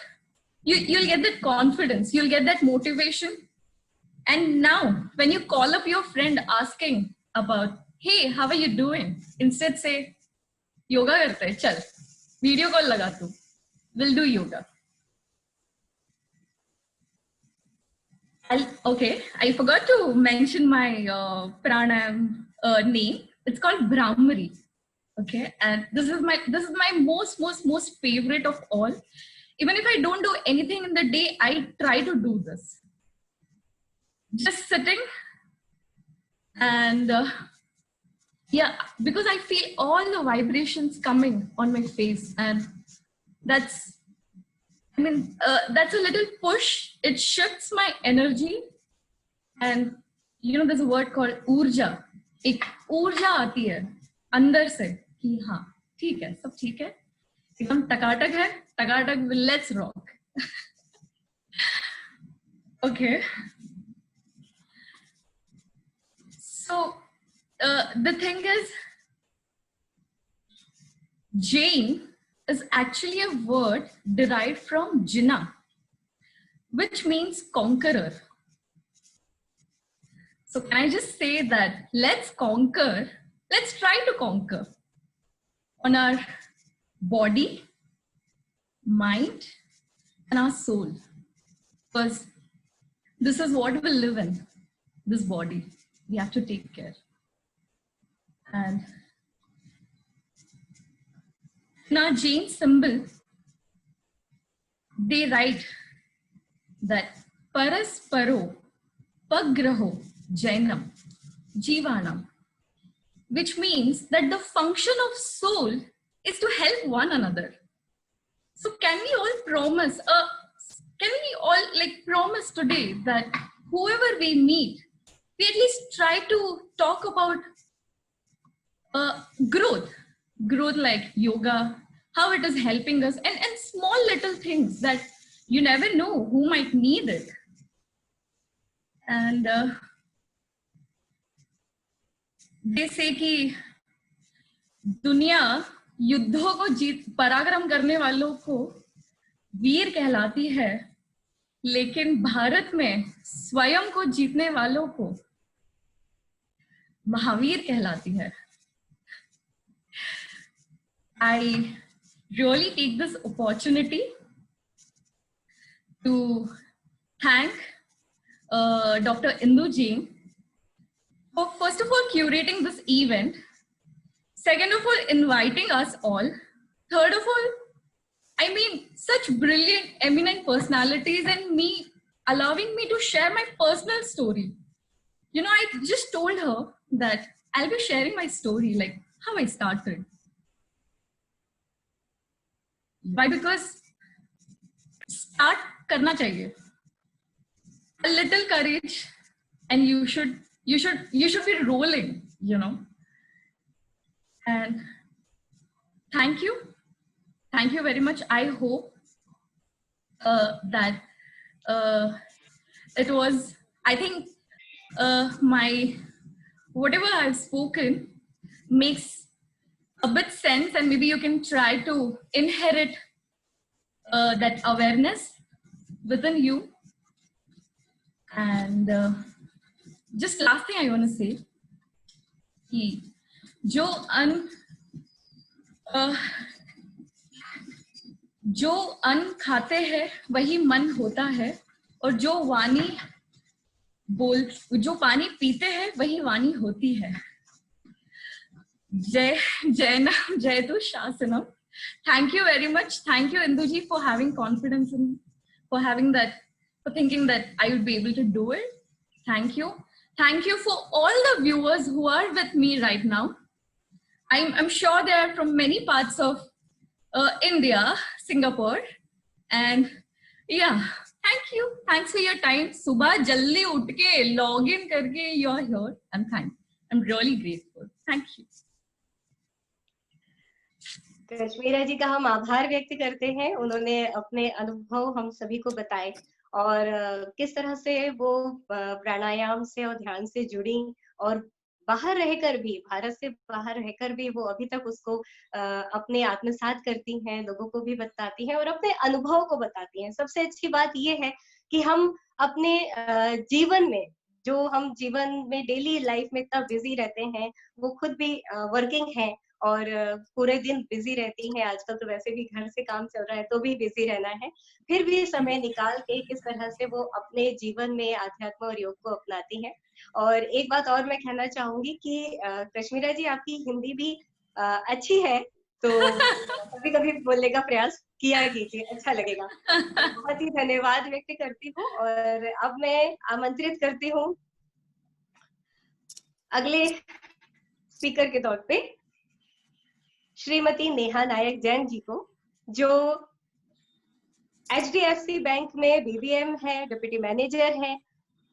you'll get that confidence, you'll get that motivation. And now, when you call up your friend asking about, hey, how are you doing? Instead say, yoga karte hai, chal, video call laga tu, we'll do yoga. Okay, I forgot to mention my pranayam name. It's called Brahmari. Okay, and this is my most favorite of all. Even if I don't do anything in the day, I try to do this. Just sitting and yeah, because I feel all the vibrations coming on my face, and that's a little push. It shifts my energy, and there's a word called urja. एक ऊर्जा आती है अंदर से कि हाँ ठीक है, सब ठीक है, एकदम टकाटक है, टकाटक. Let's rock. Okay. So the thing is, Jain is actually a word derived from Jina, which means conqueror. So can I just say that let's try to conquer on our body, mind, and our soul. Because this is what we live in, this body. We have to take care. And in our Jain symbol, they write that Parasparo Pagraho Jainam Jivanam, which means that the function of soul is to help one another. So can we all promise, promise today that whoever we meet, we at least try to talk about growth like yoga, how it is helping us, and small little things that you never know who might need it. And they say कि दुनिया युद्धों को पराक्रम करने वालों को वीर कहलाती है, लेकिन भारत में स्वयं को जीतने वालों को महावीर कहलाती है. I really take this opportunity to thank Dr. Indu Jain for, first of all, curating this event. Second of all, inviting us all. Third of all, I mean, such brilliant, eminent personalities and me allowing me to share my personal story. You know, I just told her that I'll be sharing my story, like how I started. Why? Because start karna chahiye. A little courage, and you should be rolling, you know. And thank you very much. I hope that it was, I think my whatever I've spoken makes a bit sense, and maybe you can try to inherit that awareness within you. And just last thing I want to say, कि जो अन्न खाते हैं वही मन होता है, और जो पानी पीते हैं वही वाणी होती है. जय तु शासनम. Thank you very much. Thank you, Induji, for having confidence in, for thinking that I would be able to do it. Thank you. Thank you for all the viewers who are with me right now. I'm sure they are from many parts of India, Singapore, and yeah, thank you. Thanks for your time. Subah jaldi उठ के log in करके you're here. I'm really grateful. Thank you. Kashmira जी का हम आभार व्यक्त करते हैं. उन्होंने अपने अनुभव हम सभी को बताए और किस तरह से वो प्राणायाम से और ध्यान से जुड़ी, और बाहर रहकर भी, भारत से बाहर रहकर भी वो अभी तक उसको अपने आत्मसात करती हैं, लोगों को भी बताती हैं और अपने अनुभव को बताती हैं. सबसे अच्छी बात ये है कि हम अपने जीवन में, जो हम जीवन में डेली लाइफ में इतना बिजी रहते हैं, वो खुद भी वर्किंग है और पूरे दिन बिजी रहती हैं. आजकल तो वैसे भी घर से काम चल रहा है तो भी बिजी रहना है, फिर भी समय निकाल के किस तरह से वो अपने जीवन में आध्यात्म और योग को अपनाती हैं. और एक बात और मैं कहना चाहूंगी कि कश्मीरा जी, आपकी हिंदी भी अच्छी है, तो कभी कभी बोलने का प्रयास किया कीजिए, अच्छा लगेगा. बहुत ही धन्यवाद व्यक्त करती हूँ. और अब मैं आमंत्रित करती हूँ अगले स्पीकर के तौर पे श्रीमती नेहा नायक जैन जी को, जो HDFC बैंक में BBM है, डिप्टी मैनेजर है.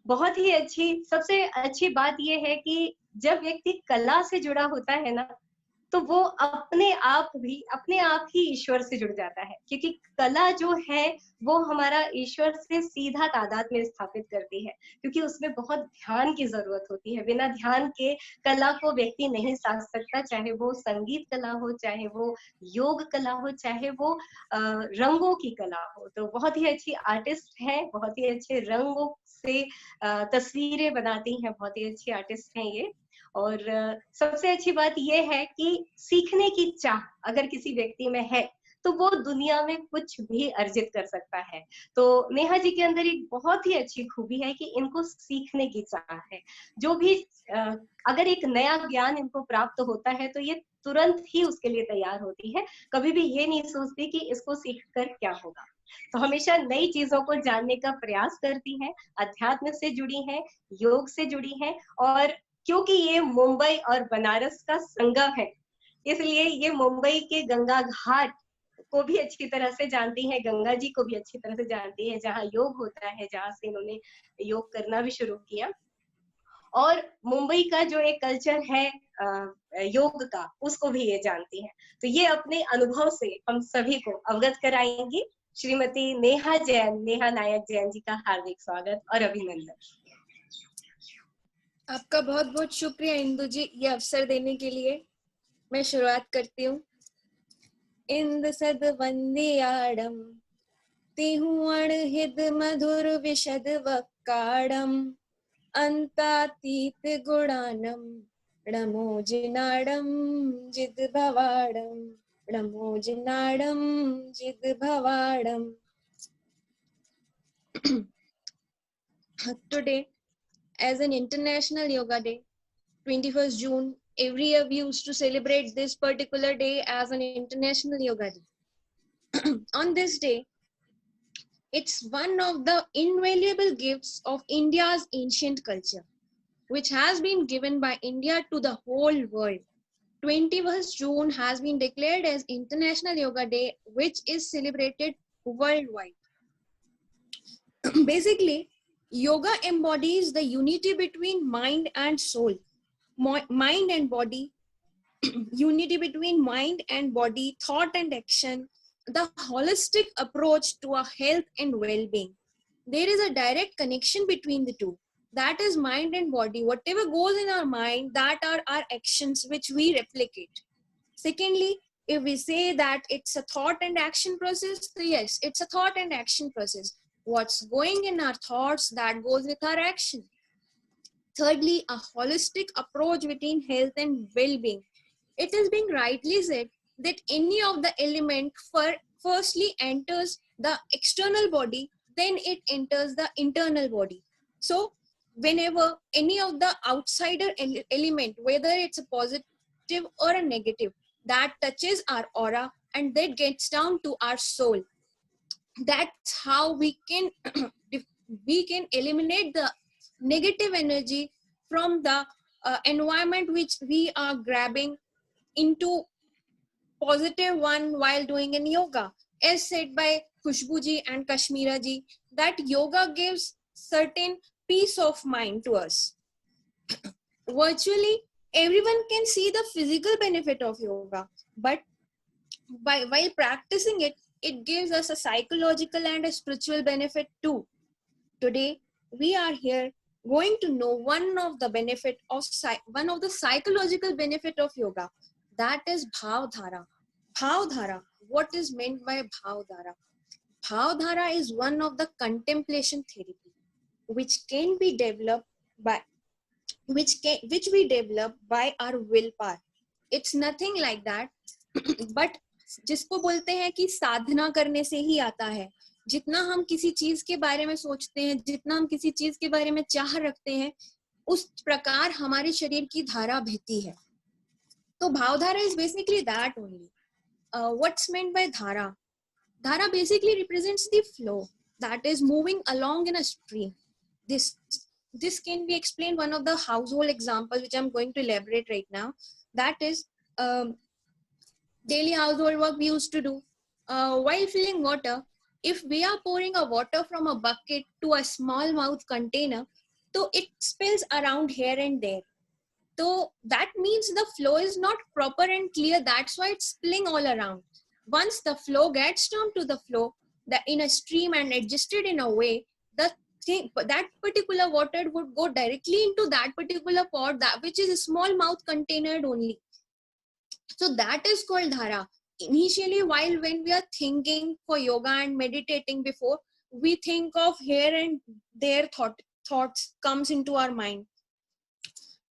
बहुत ही अच्छी, सबसे अच्छी बात ये है कि जब व्यक्ति कला से जुड़ा होता है ना, तो वो अपने आप ही ईश्वर से जुड़ जाता है, क्योंकि कला जो है वो हमारा ईश्वर से सीधा तादाद में स्थापित करती है, क्योंकि उसमें बहुत ध्यान की जरूरत होती है. बिना ध्यान के कला को व्यक्ति नहीं साध सकता, चाहे वो संगीत कला हो, चाहे वो योग कला हो, चाहे वो रंगों की कला हो. तो बहुत ही अच्छी आर्टिस्ट है, बहुत ही अच्छे रंगों से तस्वीरें बनाती हैं, बहुत ही अच्छी आर्टिस्ट हैं ये. और सबसे अच्छी बात यह है कि सीखने की चाह अगर किसी व्यक्ति में है तो वो दुनिया में कुछ भी अर्जित कर सकता है. तो नेहा जी के अंदर एक बहुत ही अच्छी खूबी है कि इनको सीखने की चाह है. जो भी अगर एक नया ज्ञान इनको प्राप्त होता है तो ये तुरंत ही उसके लिए तैयार होती है, कभी भी ये नहीं सोचती कि इसको सीखकर क्या होगा. तो हमेशा नई चीजों को जानने का प्रयास करती हैं, अध्यात्म से जुड़ी हैं, योग से जुड़ी हैं. और क्योंकि ये मुंबई और बनारस का संगम है, इसलिए ये मुंबई के गंगा घाट को भी अच्छी तरह से जानती हैं, गंगा जी को भी अच्छी तरह से जानती है, जहाँ योग होता है, जहाँ से इन्होंने योग करना भी शुरू किया. और मुंबई का जो एक कल्चर है योग का, उसको भी ये जानती हैं. तो ये अपने अनुभव से हम सभी को अवगत कराएंगी. श्रीमती नेहा नायक जैन जी का हार्दिक स्वागत और अभिनंदन. आपका बहुत बहुत शुक्रिया इंदु जी, ये अवसर देने के लिए. मैं शुरुआत करती हूँ. इंद सद वंदियाडम तिहुअण हिद मधुर विशद वक्काडम अंतातीत गुणानम नमो जिनाडम जिद भवाडम Ramojinadam Jidbhavadam. Today, as an International Yoga Day, 21st June, every year we used to celebrate this particular day as an International Yoga Day. On this day, it's one of the invaluable gifts of India's ancient culture, which has been given by India to the whole world. 21st June has been declared as International Yoga Day, which is celebrated worldwide. Basically, yoga embodies the unity between mind and soul, mind and body, unity between mind and body, thought and action, the holistic approach to our health and well-being. There is a direct connection between the two. That is mind and body. Whatever goes in our mind, that are our actions which we replicate. Secondly, if we say that it's a thought and action process, so yes, it's a thought and action process. What's going in our thoughts, that goes with our action. Thirdly, a holistic approach between health and well-being. It is being rightly said that any of the element firstly enters the external body, then it enters the internal body. So whenever any of the outsider element, whether it's a positive or a negative, that touches our aura and that gets down to our soul, that's how we can eliminate the negative energy from the environment which we are grabbing into positive one while doing in yoga. As said by Khushbu ji and Kashmira ji, that yoga gives certain peace of mind to us. Virtually everyone can see the physical benefit of yoga, but while practicing it, it gives us a psychological and a spiritual benefit too. Today, we are here going to know one of the psychological benefit of yoga. That is Bhavdhara. Bhavdhara. What is meant by Bhavdhara? Bhavdhara is one of the contemplation therapy which can be developed by which we develop by our willpower. It's nothing like that, but जिसको बोलते हैं कि साधना करने से ही आता है. जितना हम किसी चीज के बारे में सोचते हैं, जितना हम किसी चीज के बारे में चाह रखते हैं, उस प्रकार हमारे शरीर की धारा बहती है. तो भावधारा is basically that only. What's meant by dhara? Dhara basically represents the flow that is moving along in a stream. This can be explained one of the household examples which I'm going to elaborate right now. That is daily household work we used to do. While filling water, if we are pouring a water from a bucket to a small mouth container, so it spills around here and there. So that means the flow is not proper and clear. That's why it's spilling all around. Once the flow gets down to the flow, in a stream and adjusted in a way, that particular water would go directly into that particular pot, which is a small mouth container only. So that is called dhara. Initially, when we are thinking for yoga and meditating before, we think of here and there thoughts comes into our mind.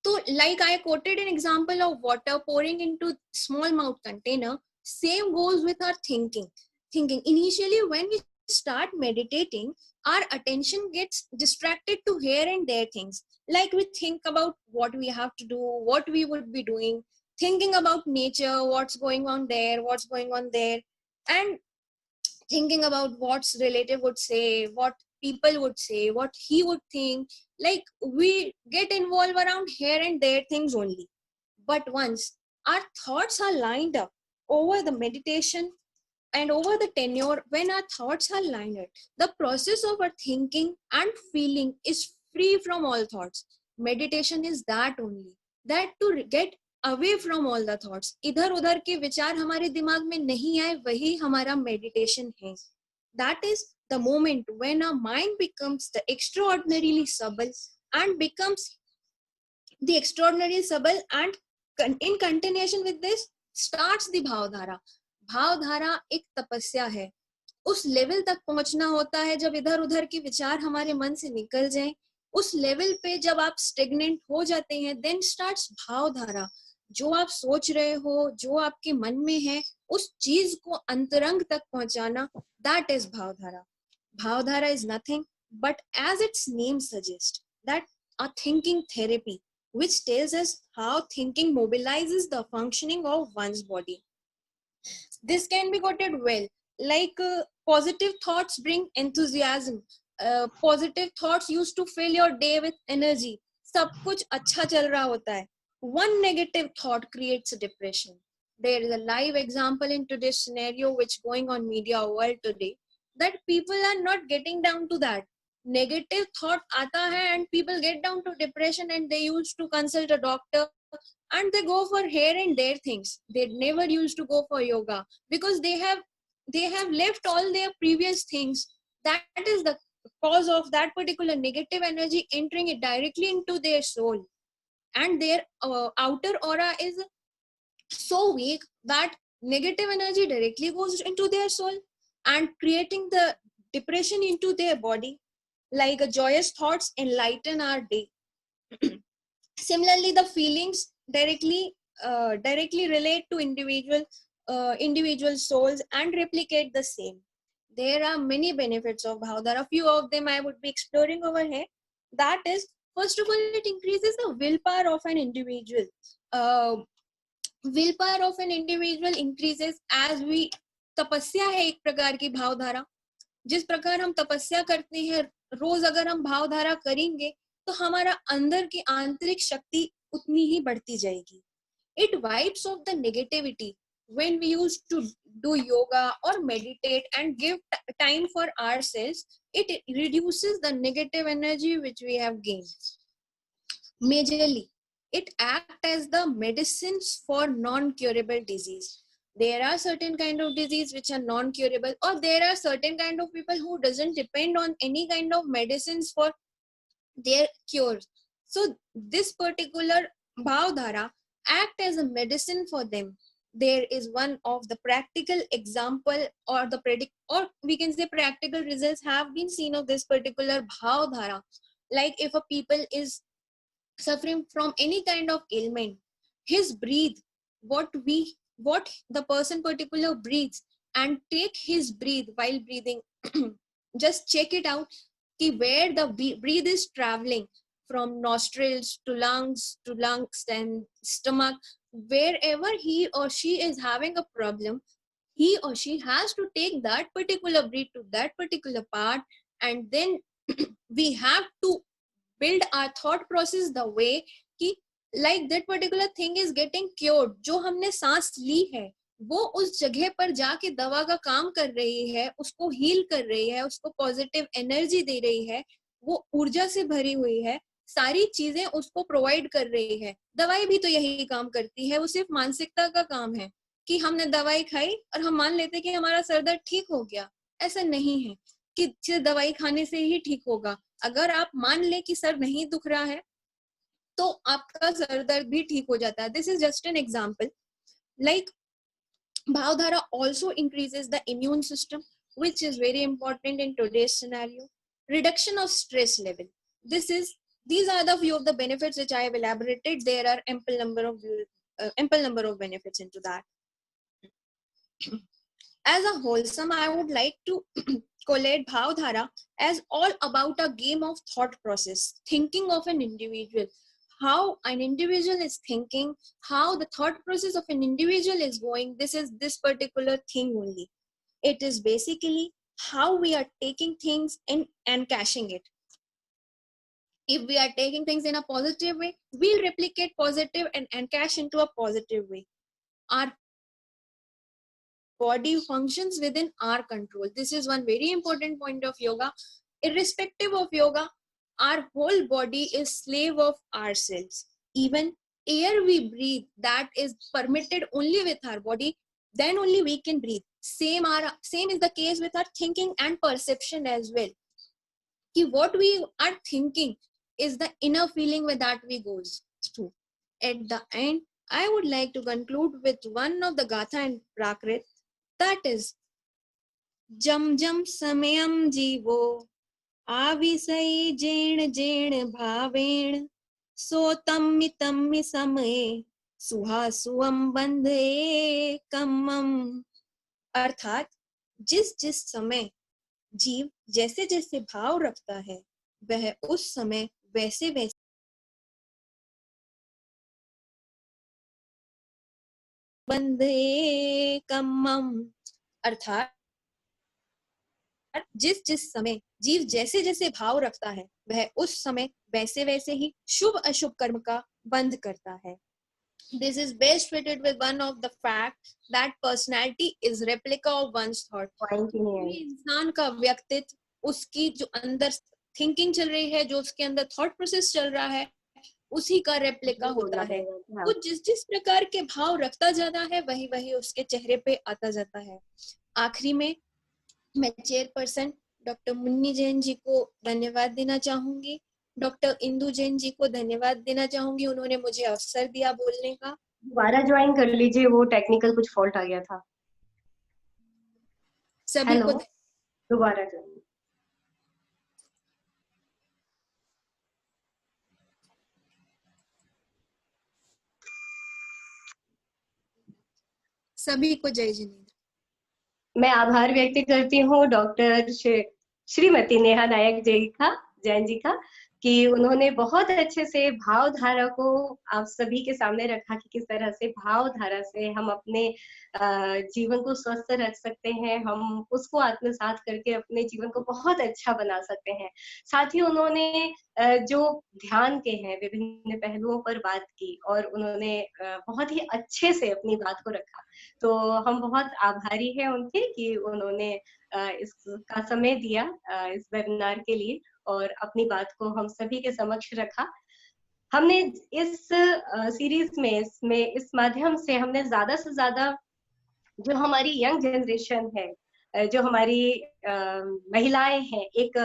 So like I quoted an example of water pouring into small mouth container, same goes with our thinking. Initially, when we start meditating, our attention gets distracted to here and there things. Like we think about what we have to do, what we would be doing, thinking about nature, what's going on there, what's going on there, and thinking about what's relative would say, what people would say, what he would think. Like we get involved around here and there things only. But once our thoughts are lined up over the meditation and over the tenure, when our thoughts are lined up, the process of our thinking and feeling is free from all thoughts. Meditation is that only, that to get away from all the thoughts. इधर उधर के विचार हमारे दिमाग में नहीं आए, वही हमारा meditation है. That is the moment when our mind becomes the extraordinarily subtle and becomes the extraordinary subtle, and in continuation with this starts the भावधारा. भावधारा एक तपस्या है. उस लेवल तक पहुंचना होता है जब इधर उधर के विचार हमारे मन से निकल जाएं. उस लेवल पे जब आप स्टेगनेंट हो जाते हैं, then starts भावधारा. जो आप सोच रहे हो, जो आपके मन में है, उस चीज को अंतरंग तक पहुंचाना, that is भावधारा. Bhavdhara is nothing but, as its name suggests, that a thinking therapy which tells us how thinking mobilizes the functioning of one's body. This can be quoted well, like positive thoughts bring enthusiasm. Positive thoughts used to fill your day with energy. सब कुछ अच्छा चल रहा होता है. One negative thought creates a depression. There is a live example in today's scenario which going on media world today, that people are not getting down to that. Negative thought आता है and people get down to depression and they used to consult a doctor and they go for here and there things. They never used to go for yoga because they have left all their previous things. That is the cause of that particular negative energy entering it directly into their soul, and their outer aura is so weak that negative energy directly goes into their soul and creating the depression into their body. Like joyous thoughts enlighten our day. Similarly, the feelings directly relate to individual souls and replicate the same. There are many benefits of Bhavdhara. A few of them I would be exploring over here. That is, first of all, it increases the willpower of an individual. Willpower of an individual increases as we, तपस्या है एक प्रकार की भावधारा. जिस प्रकार हम तपस्या करते हैं, रोज अगर हम भावधारा करेंगे तो हमारा अंदर की आंतरिक शक्ति उतनी ही बढ़ती जाएगी. It wipes off the negativity. When we used to do yoga or meditate and give time for ourselves, it reduces the negative energy which we have gained. Majorly, it acts as the medicines for non-curable disease. There are certain kind of disease which are non-curable, or there are certain kind of people who doesn't depend on any kind of medicines for their cures. So this particular Bhavdhara act as a medicine for them. There is one of the practical example, or or we can say practical results have been seen of this particular Bhavdhara. Like if a people is suffering from any kind of ailment, his breathe, what the person particular breathes, and take his breathe while breathing, just check it out, where the breathe is traveling from nostrils to lungs and stomach. Wherever he or she is having a problem, he or she has to take that particular breath to that particular part, and then we have to build our thought process the way कि like that particular thing is getting cured. जो हमने सांस ली है वो उस जगह पर जाके दवा का काम कर रही है, उसको हील कर रही है, उसको पॉजिटिव एनर्जी दे रही है, वो ऊर्जा से भरी हुई है, सारी चीजें उसको प्रोवाइड कर रही है. दवाई भी तो यही काम करती है. वो सिर्फ मानसिकता का काम है कि हमने दवाई खाई और हम मान लेते कि हमारा सर दर्द ठीक हो गया. ऐसा नहीं है कि सिर्फ दवाई खाने से ही ठीक होगा. अगर आप मान ले कि सर नहीं दुख रहा है तो आपका सर दर्द भी ठीक हो जाता है. This is just an example. Like Bhavdhara also increases the immune system, which is very important in today's scenario. Reduction of stress level. These are the few of the benefits which I have elaborated. There are ample number of benefits into that. As a wholesome, I would like to collate Bhavdhara as all about a game of thought process, thinking of an individual. How an individual is thinking, how the thought process of an individual is going, this is this particular thing only. It is basically how we are taking things in and cashing it. If we are taking things in a positive way, we'll replicate positive and cash into a positive way. Our body functions within our control. This is one very important point of yoga. Irrespective of yoga, our whole body is slave of ourselves. Even air we breathe, that is permitted only with our body, then only we can breathe. Same is the case with our thinking and perception as well. What we are thinking is the inner feeling with that we goes through. At the end, I would like to conclude with one of the Gatha in Prakrit, that is, Jam Jam Samayam Jivo आविसई जेण जेण भावेण सो तम्मि तम्मि समये सुहासुवम बंधे कमम, अर्थात जिस जिस समय जीव जैसे जैसे भाव रखता है वह उस समय वैसे वैसे बंधे कमम, अर्थात जिस जिस समय जीव जैसे जैसे भाव रखता है वह उस समय वैसे वैसे ही शुभ अशुभ कर्म का बंध करता है. This is best fitted with one of the fact that personality is replica of one's thought. Point ही नहीं है. इंसान का व्यक्तित्व उसकी जो अंदर थिंकिंग चल रही है, जो उसके अंदर थॉट प्रोसेस चल रहा है, उसी का रेप्लिका होता है. वो जिस जिस प्रकार के भाव रखता जाता है वही वही उसके चेहरे पे आता जाता है. आखिरी में मैं चेयरपर्सन डॉक्टर मुन्नी जैन जी को धन्यवाद देना चाहूंगी. डॉक्टर इंदु जैन जी को धन्यवाद देना चाहूंगी, उन्होंने मुझे अवसर दिया बोलने का. दोबारा ज्वाइन कर लीजिए, वो टेक्निकल कुछ फॉल्ट आ गया था. सभी को दोबारा ज्वाइन. सभी को जय जिनेंद्र. मैं आभार व्यक्त करती हूँ डॉक्टर श्रीमती नेहा नायक जैन जी का, कि उन्होंने बहुत अच्छे से भावधारा को आप सभी के सामने रखा कि किस तरह से भावधारा से हम अपने जीवन को स्वस्थ रख सकते हैं, हम उसको आत्मसात करके अपने जीवन को बहुत अच्छा बना सकते हैं. साथ ही उन्होंने जो ध्यान के हैं विभिन्न पहलुओं पर बात की और उन्होंने बहुत ही अच्छे से अपनी बात को रखा. तो हम बहुत आभारी हैं उनके कि उन्होंने इसका समय दिया इस वेबिनार के लिए और अपनी बात को हम सभी के समक्ष रखा. हमने इस सीरीज में इस माध्यम से हमने ज्यादा से ज्यादा जो हमारी यंग जनरेशन है, जो हमारी महिलाएं हैं, एक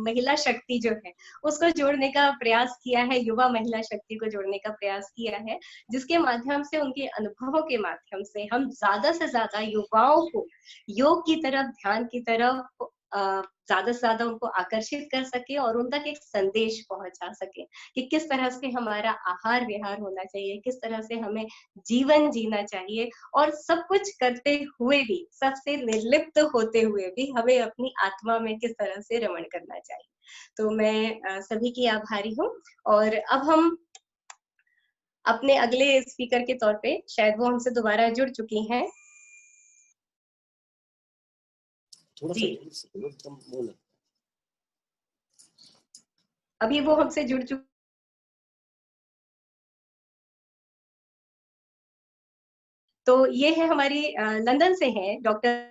महिला शक्ति जो है उसको जोड़ने का प्रयास किया है, युवा महिला शक्ति को जोड़ने का प्रयास किया है, जिसके माध्यम से उनके अनुभवों के माध्यम से हम ज्यादा से ज्यादा युवाओं को योग की तरफ, ध्यान की तरफ ज्यादा से ज्यादा उनको आकर्षित कर सके और उन तक एक संदेश पहुंचा सके कि किस तरह से हमारा आहार विहार होना चाहिए, किस तरह से हमें जीवन जीना चाहिए और सब कुछ करते हुए भी, सबसे निर्लिप्त होते हुए भी हमें अपनी आत्मा में किस तरह से रमण करना चाहिए. तो मैं सभी की आभारी हूँ. और अब हम अपने अगले स्पीकर के तौर पे, शायद वो हमसे दोबारा जुड़ चुकी हैं. जी, अभी वो हमसे जुड़ चुकी. तो ये है हमारी लंदन से हैं डॉक्टर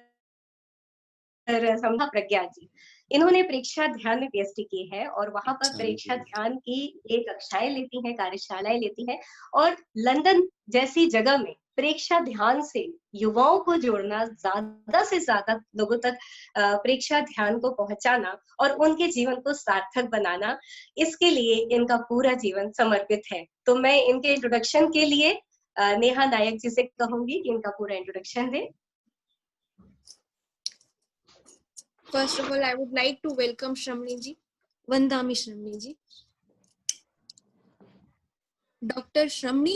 समधा प्रज्ञा जी. इन्होंने परीक्षा ध्यान में पीएचडी की है और वहां पर परीक्षा ध्यान की एक कक्षाएं लेती हैं, कार्यशालाएं लेती हैं और लंदन जैसी जगह में परीक्षा ध्यान से युवाओं को जोड़ना, ज्यादा से ज्यादा लोगों तक परीक्षा ध्यान को पहुंचाना और उनके जीवन को सार्थक बनाना, इसके लिए इनका पूरा जीवन समर्पित है. तो मैं इनके इंट्रोडक्शन के लिए नेहा नायक जी से कहूंगी कि इनका पूरा introduction they. First of all, I would like to welcome Shramni ji, Vandami Shramni ji. Dr. Shramni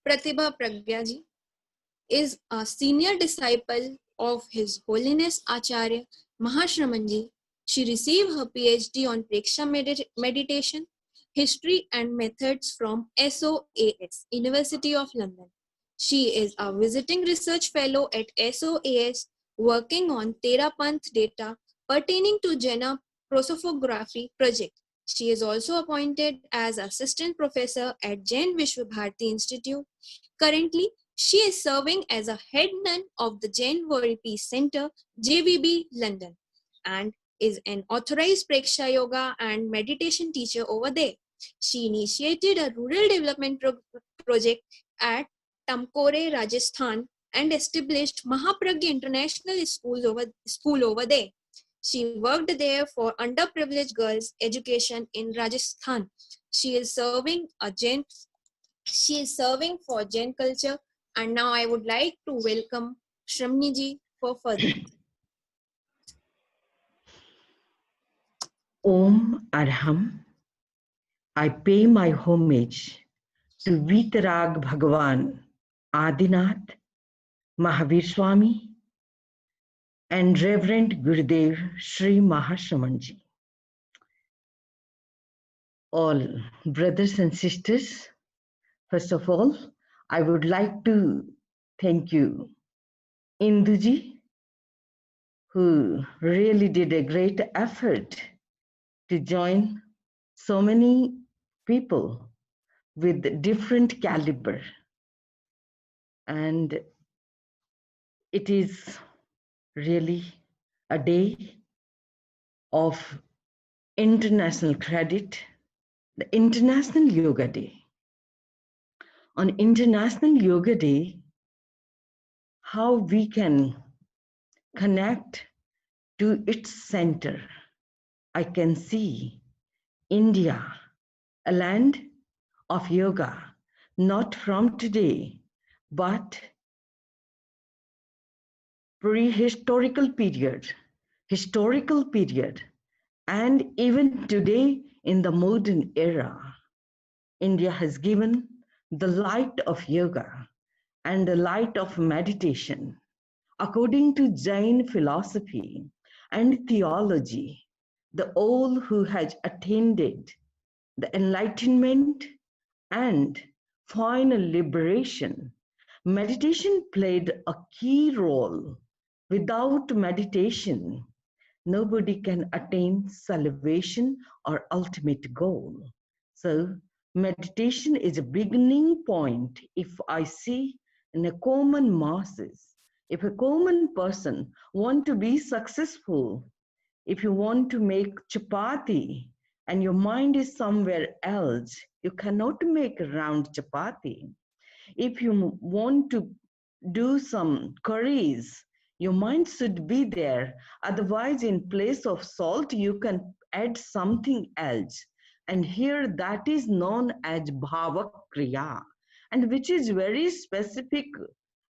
Pratibha Pragya ji is a senior disciple of His Holiness Acharya Mahashraman ji. She received her PhD on Preksha meditation, history and methods from SOAS, University of London. She is a visiting research fellow at SOAS, working on Therapanth data pertaining to Jena prosopography project. She is also appointed as assistant professor at Jain Vishwa Bharati Institute. Currently, she is serving as a head nun of the Jain World Peace Center, JVB, London, and is an authorized Preksha Yoga and meditation teacher over there. She initiated a rural development project at Tamkore, Rajasthan, and established Mahapragya International School over there. She worked there for underprivileged girls' education in Rajasthan. She is serving for Jain culture, and now I would like to welcome Shramni ji for further. Om Arham. I pay my homage to Vitarag Bhagavan, Adinath, Mahavir Swami, and Reverend Gurudev Sri Mahashramanji. All brothers and sisters, first of all, I would like to thank you, Induji, who really did a great effort to join so many people with different caliber. And it is really a day of international credit, the International Yoga Day. On International Yoga Day, how we can connect to its center. I can see India, a land of yoga, not from today, but prehistorical period, historical period, and even today in the modern era. India has given the light of yoga and the light of meditation. According to Jain philosophy and theology, the all who has attained the enlightenment and final liberation, meditation played a key role. Without meditation, nobody can attain salvation or ultimate goal. So meditation is a beginning point. If I see in a common masses, if a common person want to be successful, if you want to make chapati and your mind is somewhere else, you cannot make a round chapati. If you want to do some curries, your mind should be there. Otherwise, in place of salt, you can add something else. And here that is known as bhava kriya, and which is very specific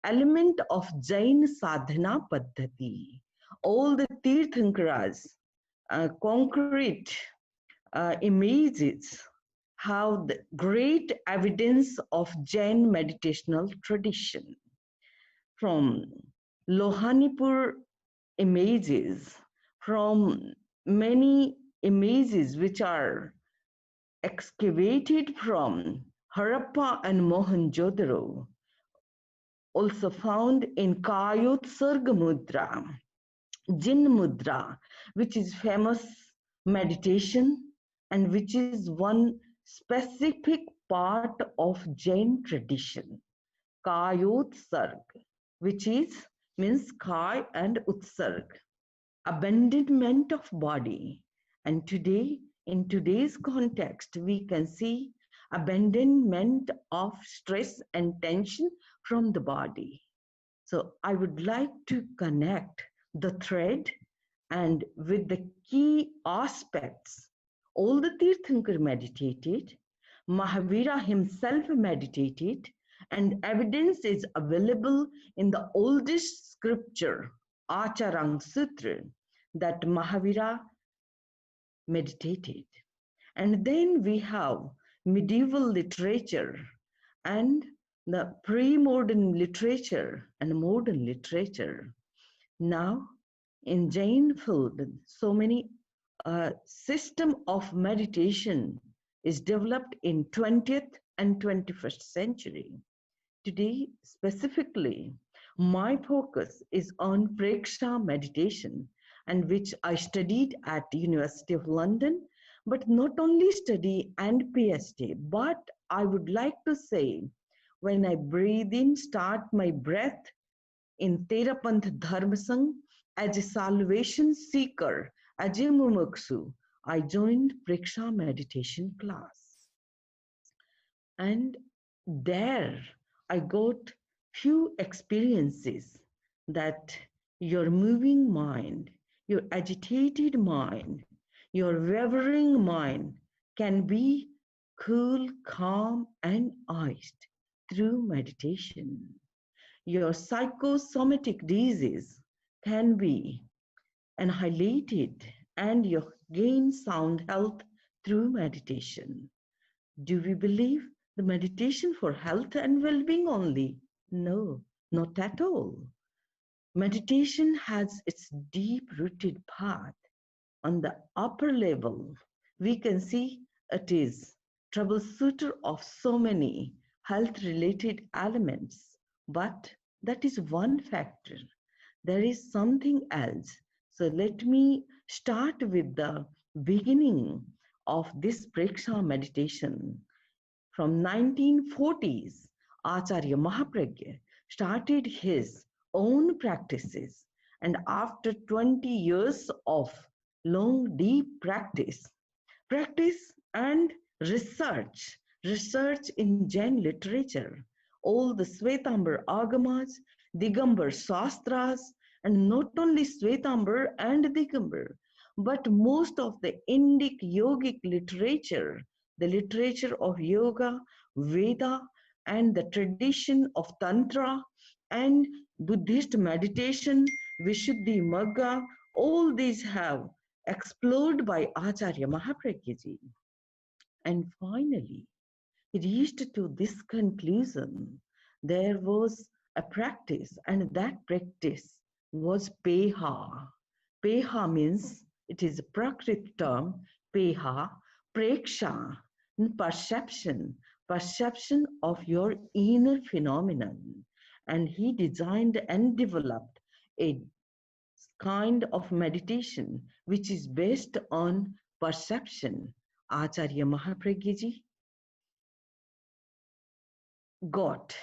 element of Jain sadhana paddhati. All the Tirthankaras, concrete images have the great evidence of Jain meditational tradition. From Lohanipur images, from many images which are excavated from Harappa and Mohenjo-daro, also found in Kayotsarga Mudra, Jin Mudra, which is famous meditation and which is one specific part of Jain tradition. Kayotsarg, which is means Kai and Utsarg, abandonment of body. And today, in today's context, we can see abandonment of stress and tension from the body. So I would like to connect the thread and with the key aspects. All the Tirthankar meditated, Mahavira himself meditated, and evidence is available in the oldest scripture, Acharang Sutra, that Mahavira meditated. And then we have medieval literature and the pre-modern literature and modern literature. Now, in Jain field, so many system of meditation is developed in 20th and 21st century. Today, specifically, my focus is on Preksha meditation, and which I studied at the University of London, but not only study and PhD, but I would like to say, when I breathe in, start my breath in Terapanth Dharma Sangh as a salvation seeker, as a mumuksu, I joined Preksha meditation class. And there I got few experiences that your moving mind, your agitated mind, your wavering mind can be cool, calm, and iced through meditation. Your psychosomatic disease can be annihilated and you gain sound health through meditation. Do we believe the meditation for health and well-being only? No, not at all. Meditation has its deep-rooted path. On the upper level, we can see it is troubleshooter of so many health-related elements. But that is one factor. There is something else. So let me start with the beginning of this Preksha meditation. From 1940s, Acharya Mahapragya started his own practices, and after 20 years of long deep practice and research in Jain literature, all the Svetambar Agamas, Digambar Shastras, and not only Svetambar and Digambar, but most of the Indic yogic literature, the literature of yoga, Veda, and the tradition of Tantra and Buddhist meditation, Vishuddhi Magga, all these have explored by Acharya Mahapragya ji. And finally, he reached to this conclusion. There was a practice, and that practice was Peha. Peha means, it is a Prakrit term, Peha, Preksha, perception of your inner phenomenon. And he designed and developed a kind of meditation which is based on perception. Acharya Mahapragya ji got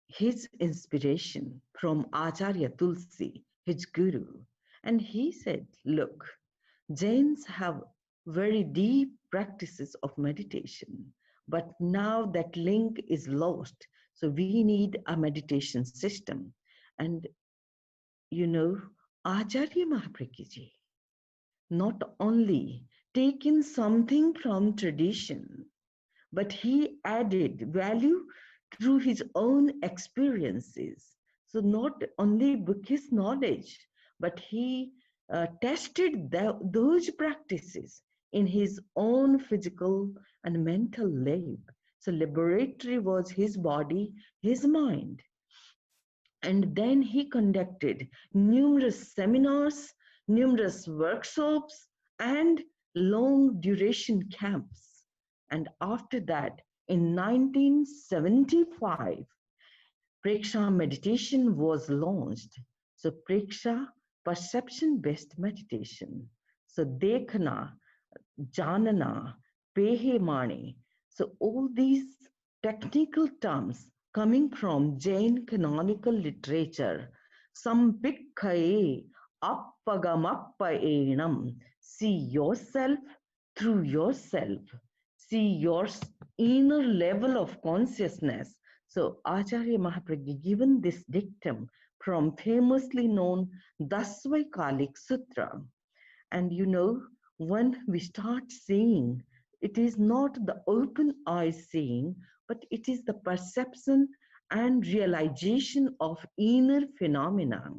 his inspiration from Acharya Tulsi, his guru, and he said, look, Jains have very deep practices of meditation, but now that link is lost, so we need a meditation system. And you know, Acharya Mahapragya ji not only taken something from tradition, but he added value through his own experiences. So not only Buddhist knowledge, but he tested those practices in his own physical and mental lab. So laboratory was his body, his mind. And then he conducted numerous seminars, numerous workshops, and long duration camps. And after that, in 1975, Preksha meditation was launched. So Preksha, perception-based meditation. So Dekhana, Janana, Pehemani. So all these technical terms coming from Jain canonical literature. Sampikhaye appagamakpaenam. See yourself through yourself. See your inner level of consciousness. So Acharya Mahapragya given this dictum from famously known Dasvaikalik Sutra. And you know, when we start seeing, it is not the open eye seeing, but it is the perception and realization of inner phenomena.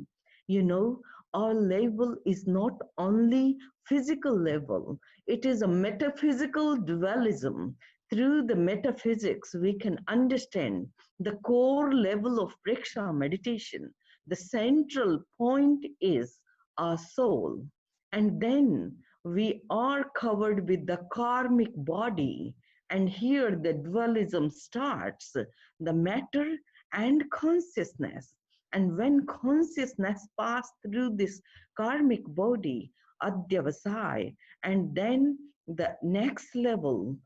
You know, our level is not only physical level, it is a metaphysical dualism. Through the metaphysics, we can understand the core level of Preksha meditation. The central point is our soul. And then we are covered with the karmic body. And here the dualism starts, the matter and consciousness. And when consciousness passes through this karmic body, adhyavasai, and then the next level,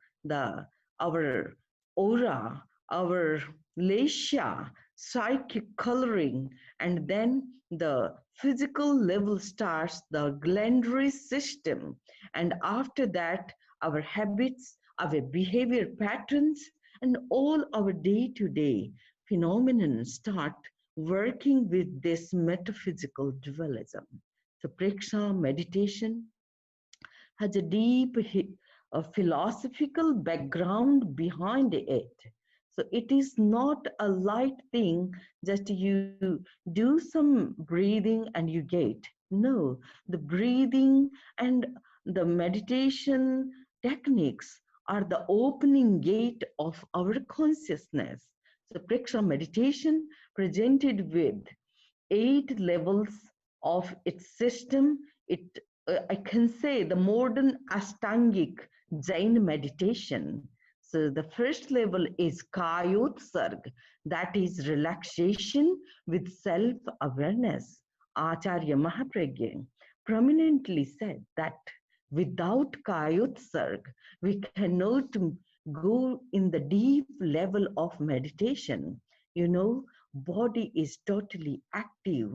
our aura, our lesha, psychic coloring, and then the physical level starts, the glandary system, and after that our habits, our behavior patterns, and all our day-to-day phenomenon start working with this metaphysical dualism. So Preksha meditation has a deep philosophical background behind it. So it is not a light thing, just you do some breathing and you get. No, the breathing and the meditation techniques are the opening gate of our consciousness. So Preksha meditation presented with 8 levels of its system. I can say the modern Ashtangic Jain meditation. So the first level is Kayotsarg, that is relaxation with self-awareness. Acharya Mahapragya prominently said that without Kayotsarg, we cannot go in the deep level of meditation. You know, body is totally active.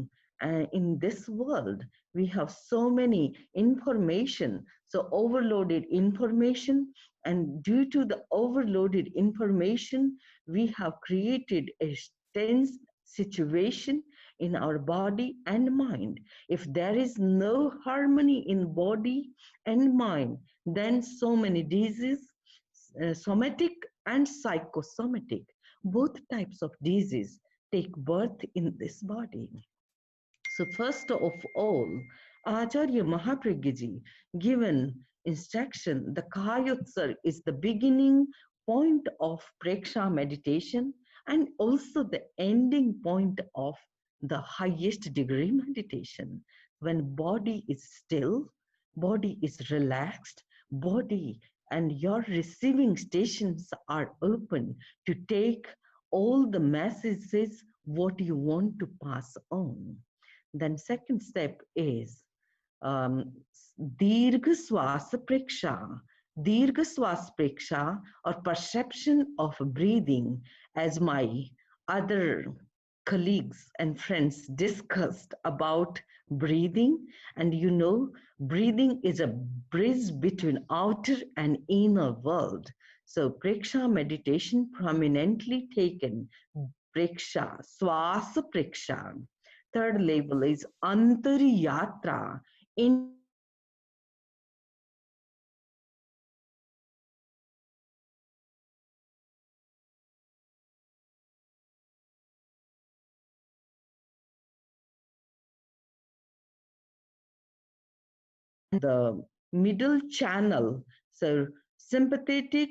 In this world, we have so many information, so overloaded information, and due to the overloaded information, we have created a tense situation in our body and mind. If there is no harmony in body and mind, then so many diseases, somatic and psychosomatic, both types of disease take birth in this body. So first of all, Acharya Mahapragya ji given instruction, the Kayotsar is the beginning point of Preksha meditation and also the ending point of the highest degree meditation. When body is still, body is relaxed, body and your receiving stations are open to take all the messages what you want to pass on. Then second step is Dirgha Swasa Preksha. Dirgha Swasa Preksha or perception of breathing, as my other colleagues and friends discussed about breathing. And you know, breathing is a bridge between outer and inner world. So Preksha meditation prominently taken Preksha, Swasa Preksha. Third level is Antariyatra. In the middle channel, so sympathetic,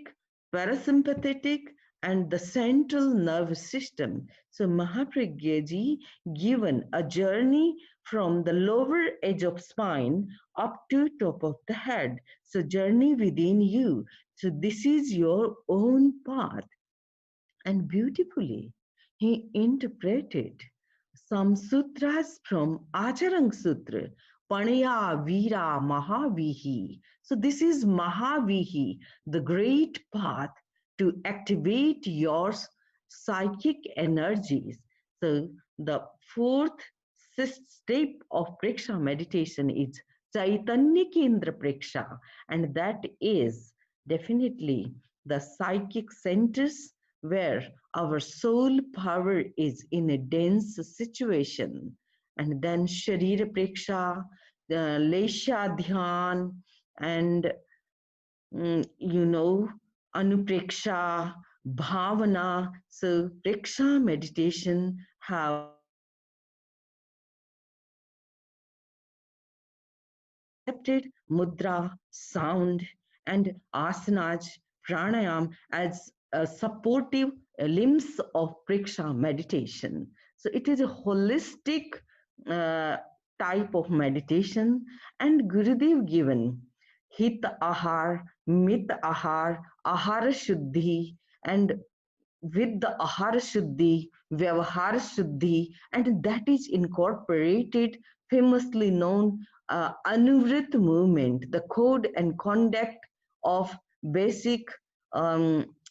parasympathetic, and the central nervous system. So Mahapragya ji given a journey from the lower edge of spine up to top of the head. So journey within you. So this is your own path. And beautifully, he interpreted some sutras from Acharang Sutra, Panaya Vira Mahavihi. So this is Mahavihi, the great path to activate your psychic energies. So the fourth step of Preksha meditation is Chaitanya Kendra Preksha, and that is definitely the psychic centers where our soul power is in a dense situation. And then Sharira Preksha, the Lesha Dhyan, and you know, Anupreksha, Bhavana. So Preksha meditation have accepted mudra, sound, and asanas, pranayam as supportive limbs of Preksha meditation. So it is a holistic type of meditation, and Gurudev given Hit Ahar, Mit Ahar, Ahara Shuddhi, and with the Ahara Shuddhi, Vyavahara Shuddhi, and that is incorporated, famously known Anuvrit movement, the code and conduct of basic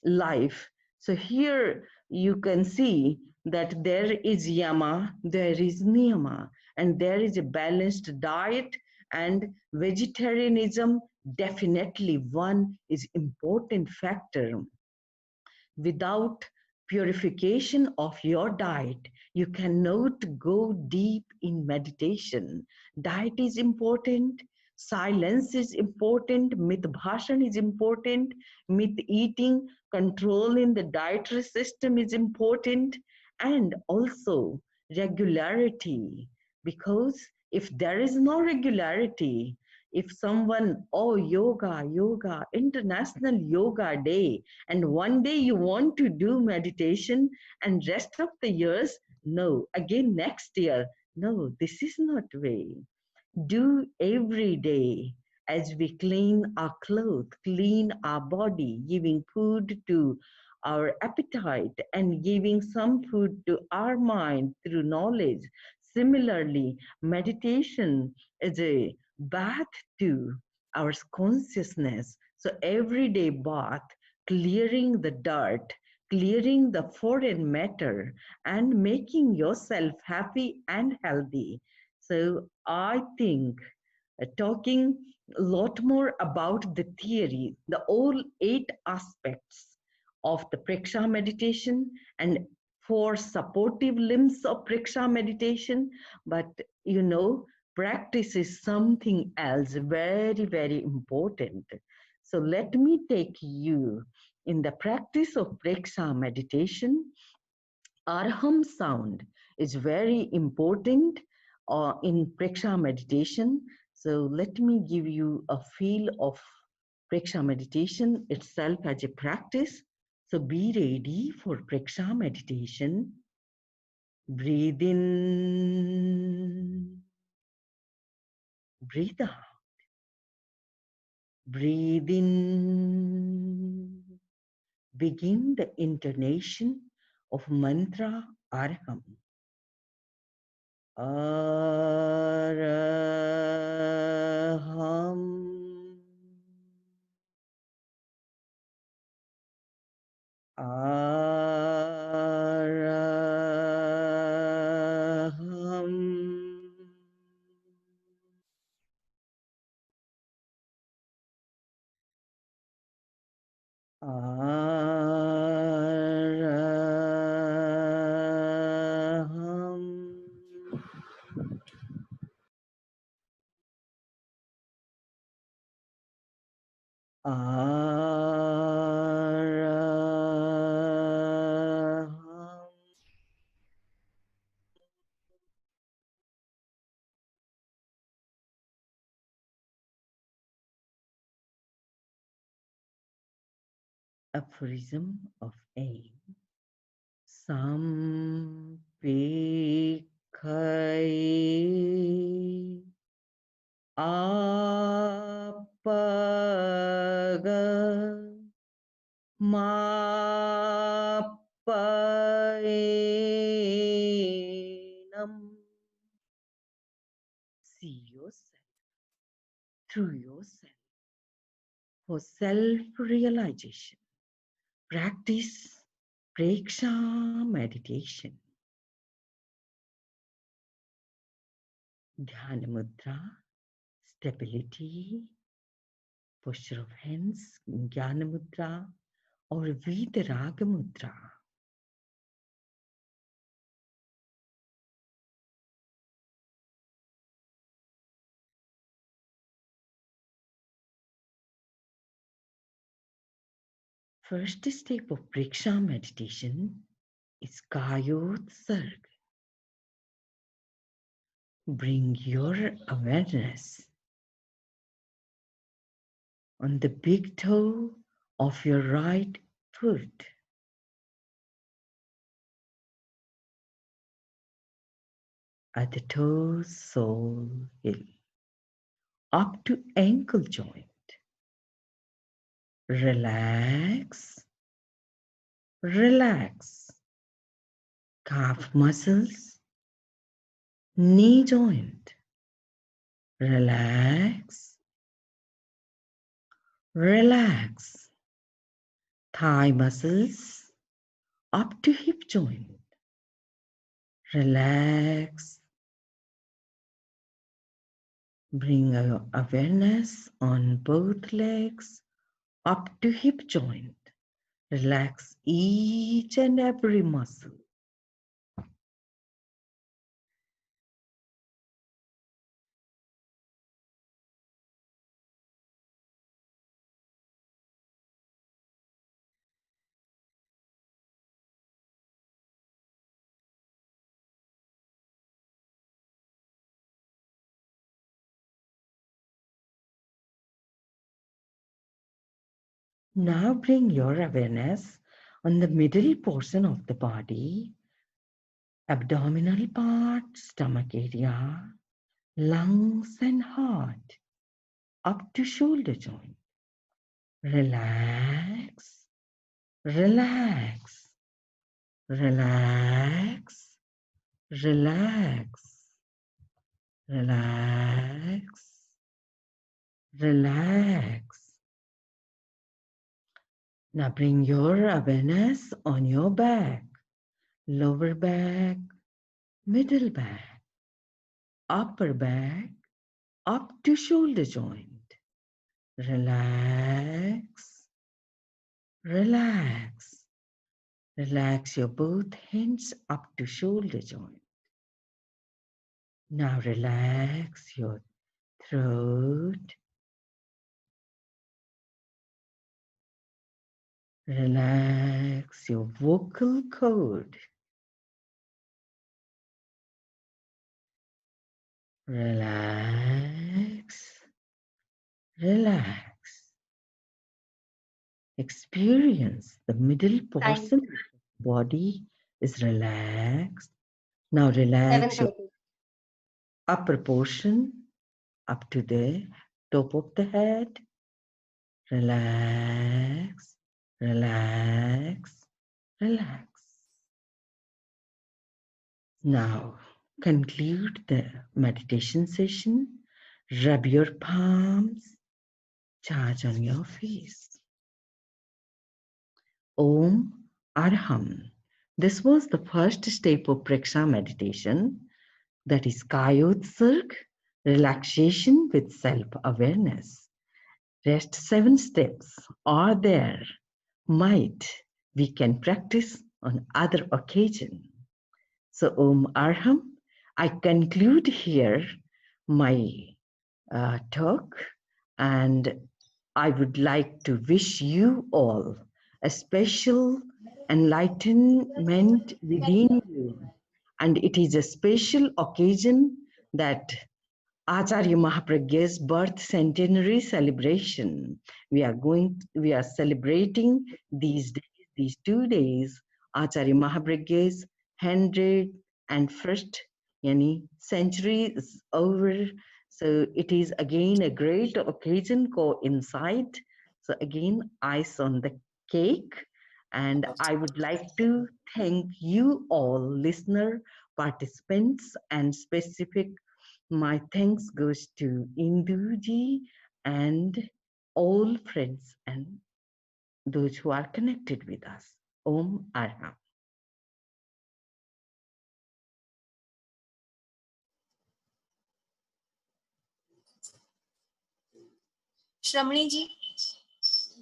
life. So here you can see that there is Yama, there is Niyama, and there is a balanced diet, and vegetarianism definitely one is important factor. Without purification of your diet, you cannot go deep in meditation. Diet is important, silence is important, mitbhashan is important, mit eating, control in the dietary system is important, and also regularity. Because if there is no regularity, if someone, oh, yoga, yoga, International Yoga Day, and one day you want to do meditation and rest of the years, no, again next year, no, this is not way. Do every day as we clean our clothes, clean our body, giving food to our appetite and giving some food to our mind through knowledge. Similarly, meditation is a bath to our consciousness. So everyday bath, clearing the dirt, clearing the foreign matter, and making yourself happy and healthy. So I think talking a lot more about the theory, the all 8 aspects of the Preksha meditation and 4 supportive limbs of Preksha meditation. But you know, practice is something else very, very important. So let me take you in the practice of Preksha meditation. Arham sound is very important in Preksha meditation. So let me give you a feel of Preksha meditation itself as a practice. So be ready for Preksha meditation. Breathe in, breathe out, breathe in. Begin the intonation of mantra Arham. Araham. Araham. Araham. Araham. Aphorism of aim. Sampikai apaga mapaenam. See yourself through yourself for self-realization. Practice Preksha meditation. Dhyana mudra, stability, posture of hands, Jnana mudra or Vidaraga mudra. First step of Preksha meditation is Kayotsarg. Bring your awareness on the big toe of your right foot. At the toe sole heel, up to ankle joint. Relax, relax. Calf muscles, knee joint. Relax, relax. Thigh muscles, up to hip joint. Relax. Bring your awareness on both legs up to hip joint. Relax each and every muscle. Now bring your awareness on the middle portion of the body, abdominal part, stomach area, lungs and heart, up to shoulder joint. Relax, relax, relax, relax, relax, relax. Now bring your awareness on your back, lower back, middle back, upper back, up to shoulder joint. Relax, relax, relax your both hands up to shoulder joint. Now relax your throat. Relax your vocal cord. Relax, relax. Experience the middle portion of the body is relaxed. Now relax your 7:30. upper portion up to the top of the head. Relax, relax, relax. Now conclude the meditation session. Rub your palms, charge on your face. Om Arham. This was the first step of Praksha meditation, that is Kayotsarg, relaxation with self-awareness. Rest 7 steps are there. Might we can practice on other occasion. So Om Arham, I conclude here my talk, and I would like to wish you all a special enlightenment within you. And it is a special occasion that Acharya Mahapragya's birth centenary celebration. We are celebrating these days, these 2 days, Acharya Mahapragya's 101st century is over. So it is again a great occasion coincide. So again, ice on the cake. And I would like to thank you all, listener, participants, and specific. My thanks goes to Induji and all friends and those who are connected with us. Om Arham. श्रमणी जी,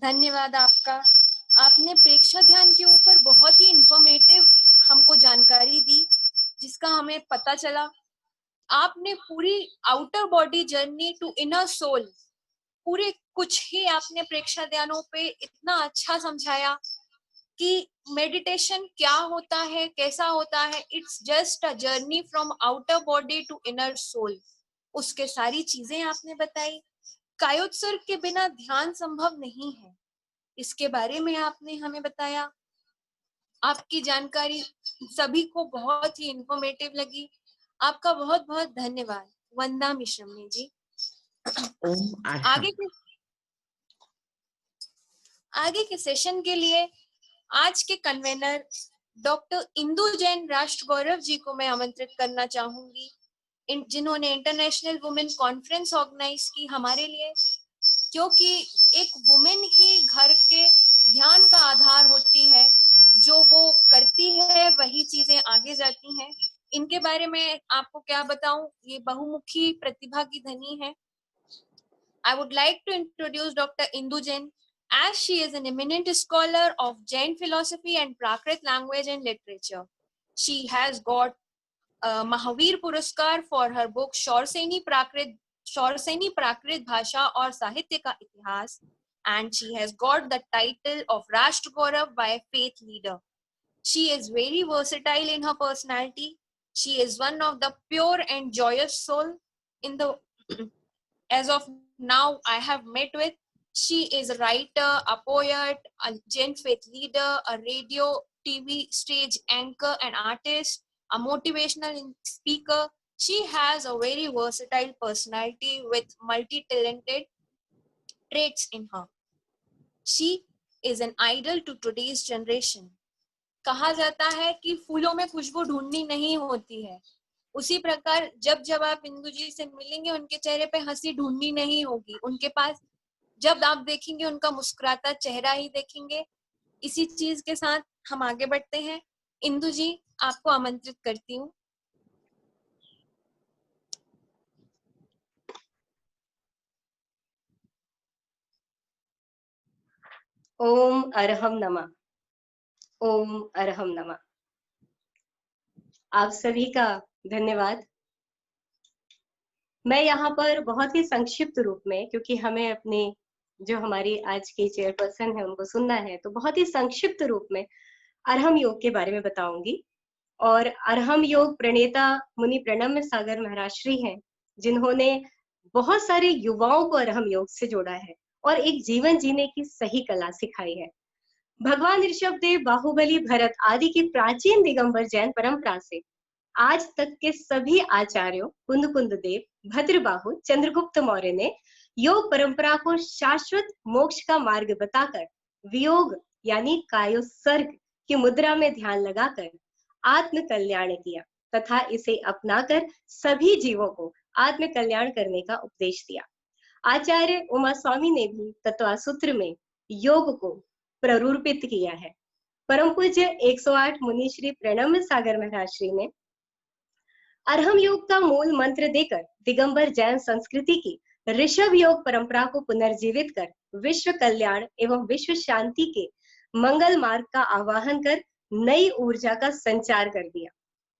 धन्यवाद आपका। आपने प्रेक्षा ध्यान के ऊपर बहुत ही informative हमको जानकारी दी, जिसका हमें पता चला। आपने पूरी outer body journey to inner soul, पूरे कुछ ही आपने प्रेक्षा ध्यानों पे इतना अच्छा समझाया कि मेडिटेशन क्या होता है, कैसा होता है। It's just a journey from outer body to inner soul. उसके सारी चीजें आपने बताई। कायोत्सर्ग के बिना ध्यान संभव नहीं है, इसके बारे में आपने हमें बताया। आपकी जानकारी सभी को बहुत ही इंफॉर्मेटिव लगी। आपका बहुत बहुत धन्यवाद। वंदा मिश्रमणी जी। आगे के सेशन के लिए आज के कन्वेनर डॉक्टर इंदु जैन राष्ट्र गौरव जी को मैं आमंत्रित करना चाहूंगी, जिन्होंने इंटरनेशनल वुमेन कॉन्फ्रेंस ऑर्गेनाइज की हमारे लिए। क्योंकि एक वुमेन ही घर के ध्यान का आधार होती है, जो वो करती है वही चीजें आगे जाती हैं। इनके बारे में आपको क्या बताऊं, ये बहुमुखी प्रतिभा की धनी है। I would like to introduce Dr. Indu Jain, as she is an eminent scholar of Jain philosophy and Prakrit language and literature. She has got a Mahavir Puraskar for her book Shorseni Prakrit Bhasha aur Sahitya ka Itihas, and she has got the title of Rashtra Gaurav by a faith leader. She is very versatile in her personality. She is one of the pure and joyous soul in the as of now I have met with. She is a writer, a poet, a Jain faith leader, a radio, TV, stage anchor, an artist, a motivational speaker. She has a very versatile personality with multi-talented traits in her. She is an idol to today's generation. कहा जाता है कि फूलों में खुशबू ढूंढनी नहीं होती है, उसी प्रकार जब जब आप इंदु जी से मिलेंगे उनके चेहरे पे हंसी ढूंढनी नहीं होगी, उनके पास जब आप देखेंगे उनका मुस्कुराता चेहरा ही देखेंगे। इसी चीज के साथ हम आगे बढ़ते हैं। इंदु जी, आपको आमंत्रित करती हूँ। ओम अरहम नमः। ओम अरहम नमः। आप सभी का धन्यवाद। मैं यहाँ पर बहुत ही संक्षिप्त रूप में, क्योंकि हमें अपने जो हमारी आज की चेयरपर्सन है उनको सुनना है, तो बहुत ही संक्षिप्त रूप में अरहम योग के बारे में बताऊंगी। और अरहम योग प्रणेता मुनि प्रणम्य सागर महाराज श्री हैं, जिन्होंने बहुत सारे युवाओं को अरहम योग से जोड़ा है और एक जीवन जीने की सही कला सिखाई है। भगवान ऋषभ देव, बाहुबली, भरत आदि की प्राचीन दिगंबर जैन परंपरा से आज तक के सभी आचार्यों, कुंद देव, भद्रबाहु, चंद्रगुप्त मौर्य ने योग परंपरा को शाश्वत मोक्ष का मार्ग बताकर वियोग यानी कायोत्सर्ग की मुद्रा में ध्यान लगाकर आत्म कल्याण किया तथा इसे अपनाकर सभी जीवों को आत्म कल्याण करने का उपदेश दिया। आचार्य उमा स्वामी ने भी तत्वसूत्र में योग को प्ररूपित किया है। परम पूज्य 108 मुनि श्री प्रणम्य सागर महाराज श्री ने अरहम योग का मूल मंत्र देकर दिगंबर जैन संस्कृति की ऋषभ योग परंपरा को पुनर्जीवित कर विश्व कल्याण एवं विश्व शांति के मंगल मार्ग का आवाहन कर नई ऊर्जा का संचार कर दिया।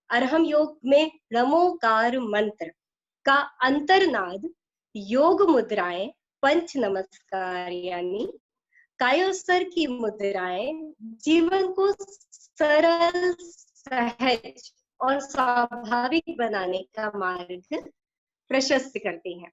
अरहम योग में णमोकार मंत्र का अंतर्नाद, योग मुद्राएं, पंच नमस्कार यानी कायोत्सर्ग की मुद्राएं जीवन को सरल, सहज और स्वाभाविक बनाने का मार्ग प्रशस्त करती हैं।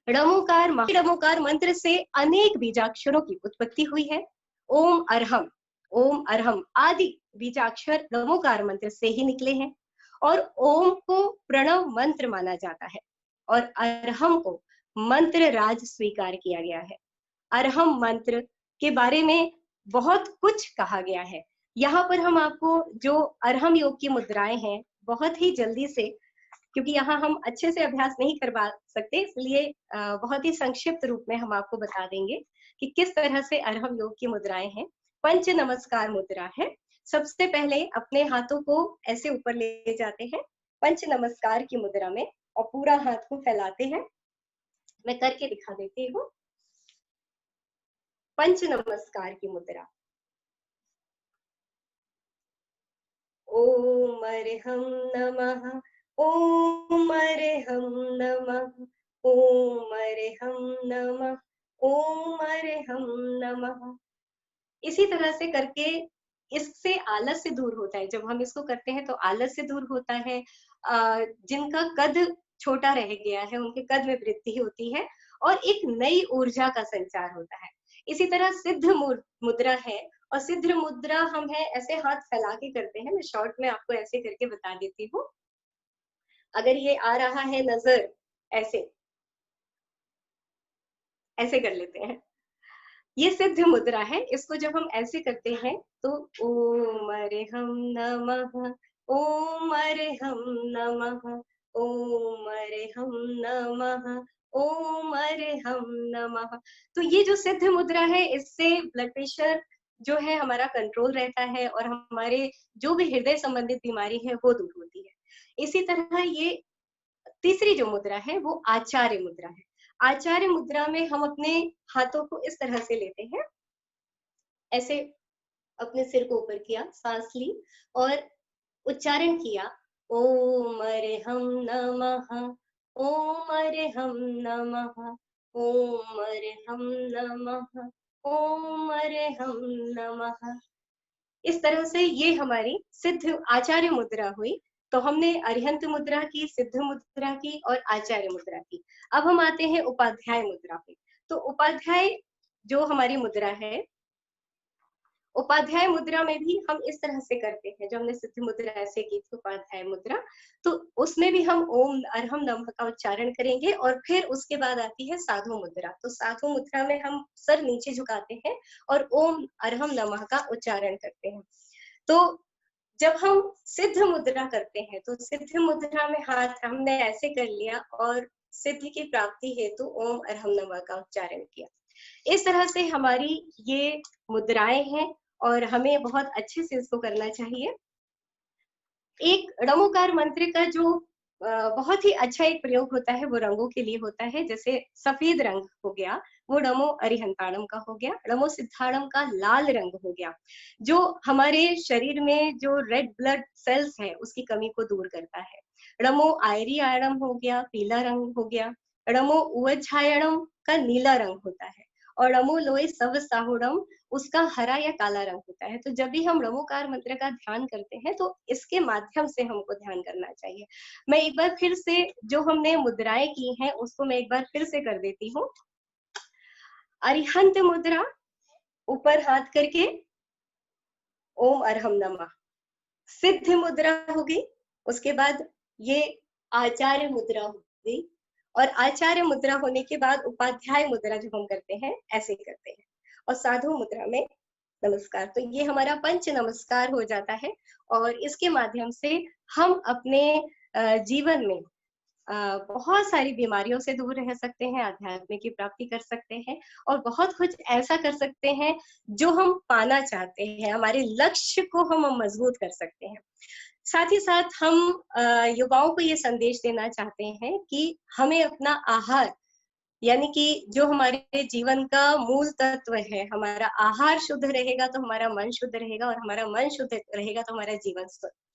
णमोकार मंत्र से अनेक बीजाक्षरों की उत्पत्ति हुई है। ओम अरहम आदि बीजाक्षर णमोकार मंत्र से ही निकले हैं और ओम को प्रणव मंत्र माना जाता है और अरहम को मंत्र राज स्वीकार किया गया है। अरहम मंत्र के बारे में बहुत कुछ कहा गया है। यहाँ पर हम आपको जो अरहम योग की मुद्राएं हैं बहुत ही जल्दी से, क्योंकि यहाँ हम अच्छे से अभ्यास नहीं करवा सकते, इसलिए बहुत ही संक्षिप्त रूप में हम आपको बता देंगे कि किस तरह से अरहम योग की मुद्राएं हैं। पंच नमस्कार मुद्रा है। सबसे पहले अपने हाथों को ऐसे ऊपर ले जाते हैं पंच नमस्कार की मुद्रा में और पूरा हाथ को फैलाते हैं। मैं करके दिखा देती हूँ। पंच नमस्कार की मुद्रा। ओम अरहम नमः, ओम अरहम नमः, ओम अरहम नमः, ओम अरहम नमः। इसी तरह से करके इससे आलस्य दूर होता है। जब हम इसको करते हैं तो आलस्य दूर होता है। जिनका कद छोटा रह गया है उनके कद में वृद्धि होती है और एक नई ऊर्जा का संचार होता है। इसी तरह सिद्ध मुद्रा है और सिद्ध मुद्रा हम है ऐसे हाथ फैला के करते हैं। मैं शॉर्ट में आपको ऐसे करके बता देती हूँ। अगर ये आ रहा है नजर, ऐसे कर लेते हैं। ये सिद्ध मुद्रा है। इसको जब हम ऐसे करते हैं तो ओम अरहम नमः, ओम अरहम नमः, ओम अरहम नमः, ओम अरहम नमः। तो ये जो सिद्ध मुद्रा है इससे ब्लड प्रेशर जो है हमारा कंट्रोल रहता है और हमारे जो भी हृदय संबंधित बीमारी है वो दूर होती है। इसी तरह ये तीसरी जो मुद्रा है वो आचार्य मुद्रा है। आचार्य मुद्रा में हम अपने हाथों को इस तरह से लेते हैं, ऐसे अपने सिर को ऊपर किया, सांस ली और उच्चारण किया ओम अरहम नमः, ओम अरहम नमः, ओम अरहम नमः, ओम अरहम नमः। इस तरह से ये हमारी सिद्ध आचार्य मुद्रा हुई। तो हमने अरिहंत मुद्रा की, सिद्ध मुद्रा की और आचार्य मुद्रा की। अब हम आते हैं उपाध्याय मुद्रा पे। तो उपाध्याय जो हमारी मुद्रा है, उपाध्याय मुद्रा में भी हम इस तरह से करते हैं, जो हमने सिद्ध मुद्रा ऐसे की थी उपाध्याय मुद्रा, तो उसमें भी हम ओम अरहम नमः का उच्चारण करेंगे। और फिर उसके बाद आती है साधु मुद्रा। तो साधु मुद्रा में हम सर नीचे झुकाते हैं और ओम अरहम नमः का उच्चारण करते हैं। तो जब हम सिद्ध मुद्रा करते हैं तो सिद्ध मुद्रा में हाथ हमने ऐसे कर लिया और सिद्धि की प्राप्ति हेतु ओम अरहम नमः का उच्चारण किया। इस तरह से हमारी ये मुद्राएं हैं और हमें बहुत अच्छे से इसको करना चाहिए। एक णमोकार मंत्र का जो बहुत ही अच्छा एक प्रयोग होता है वो रंगों के लिए होता है। जैसे सफेद रंग हो गया वो णमो अरिहंताणम का हो गया, णमो सिद्धाणम का लाल रंग हो गया, जो हमारे शरीर में जो रेड ब्लड सेल्स है उसकी कमी को दूर करता है। णमो आयरियाणम हो गया, पीला रंग हो गया। णमो उवच्छायणम का नीला रंग होता है और णमो लोए सव साहुणम उसका हरा या काला रंग होता है। तो जब भी हम णमोकार मंत्र का ध्यान करते हैं तो इसके माध्यम से हमको ध्यान करना चाहिए। मैं एक बार फिर से जो हमने मुद्राएं की हैं उसको मैं एक बार फिर से कर देती हूँ। अरिहंत मुद्रा, ऊपर हाथ करके ओम अरहम नमः। सिद्ध मुद्रा हो गई, उसके बाद ये आचार्य मुद्रा हो गई, और आचार्य मुद्रा होने के बाद उपाध्याय मुद्रा जो हम करते हैं ऐसे करते हैं, और साधु मुद्रा में नमस्कार। तो ये हमारा पंच नमस्कार हो जाता है और इसके माध्यम से हम अपने जीवन में बहुत सारी बीमारियों से दूर रह सकते हैं, आध्यात्म की प्राप्ति कर सकते हैं और बहुत कुछ ऐसा कर सकते हैं जो हम पाना चाहते हैं, हमारे लक्ष्य को हम मजबूत कर सकते हैं। साथ ही साथ हम युवाओं को ये संदेश देना चाहते हैं कि हमें अपना आहार, यानी कि जो हमारे जीवन का मूल तत्व है, हमारा आहार शुद्ध रहेगा तो हमारा मन शुद्ध रहेगा, और हमारा मन शुद्ध रहेगा तो हमारा जीवन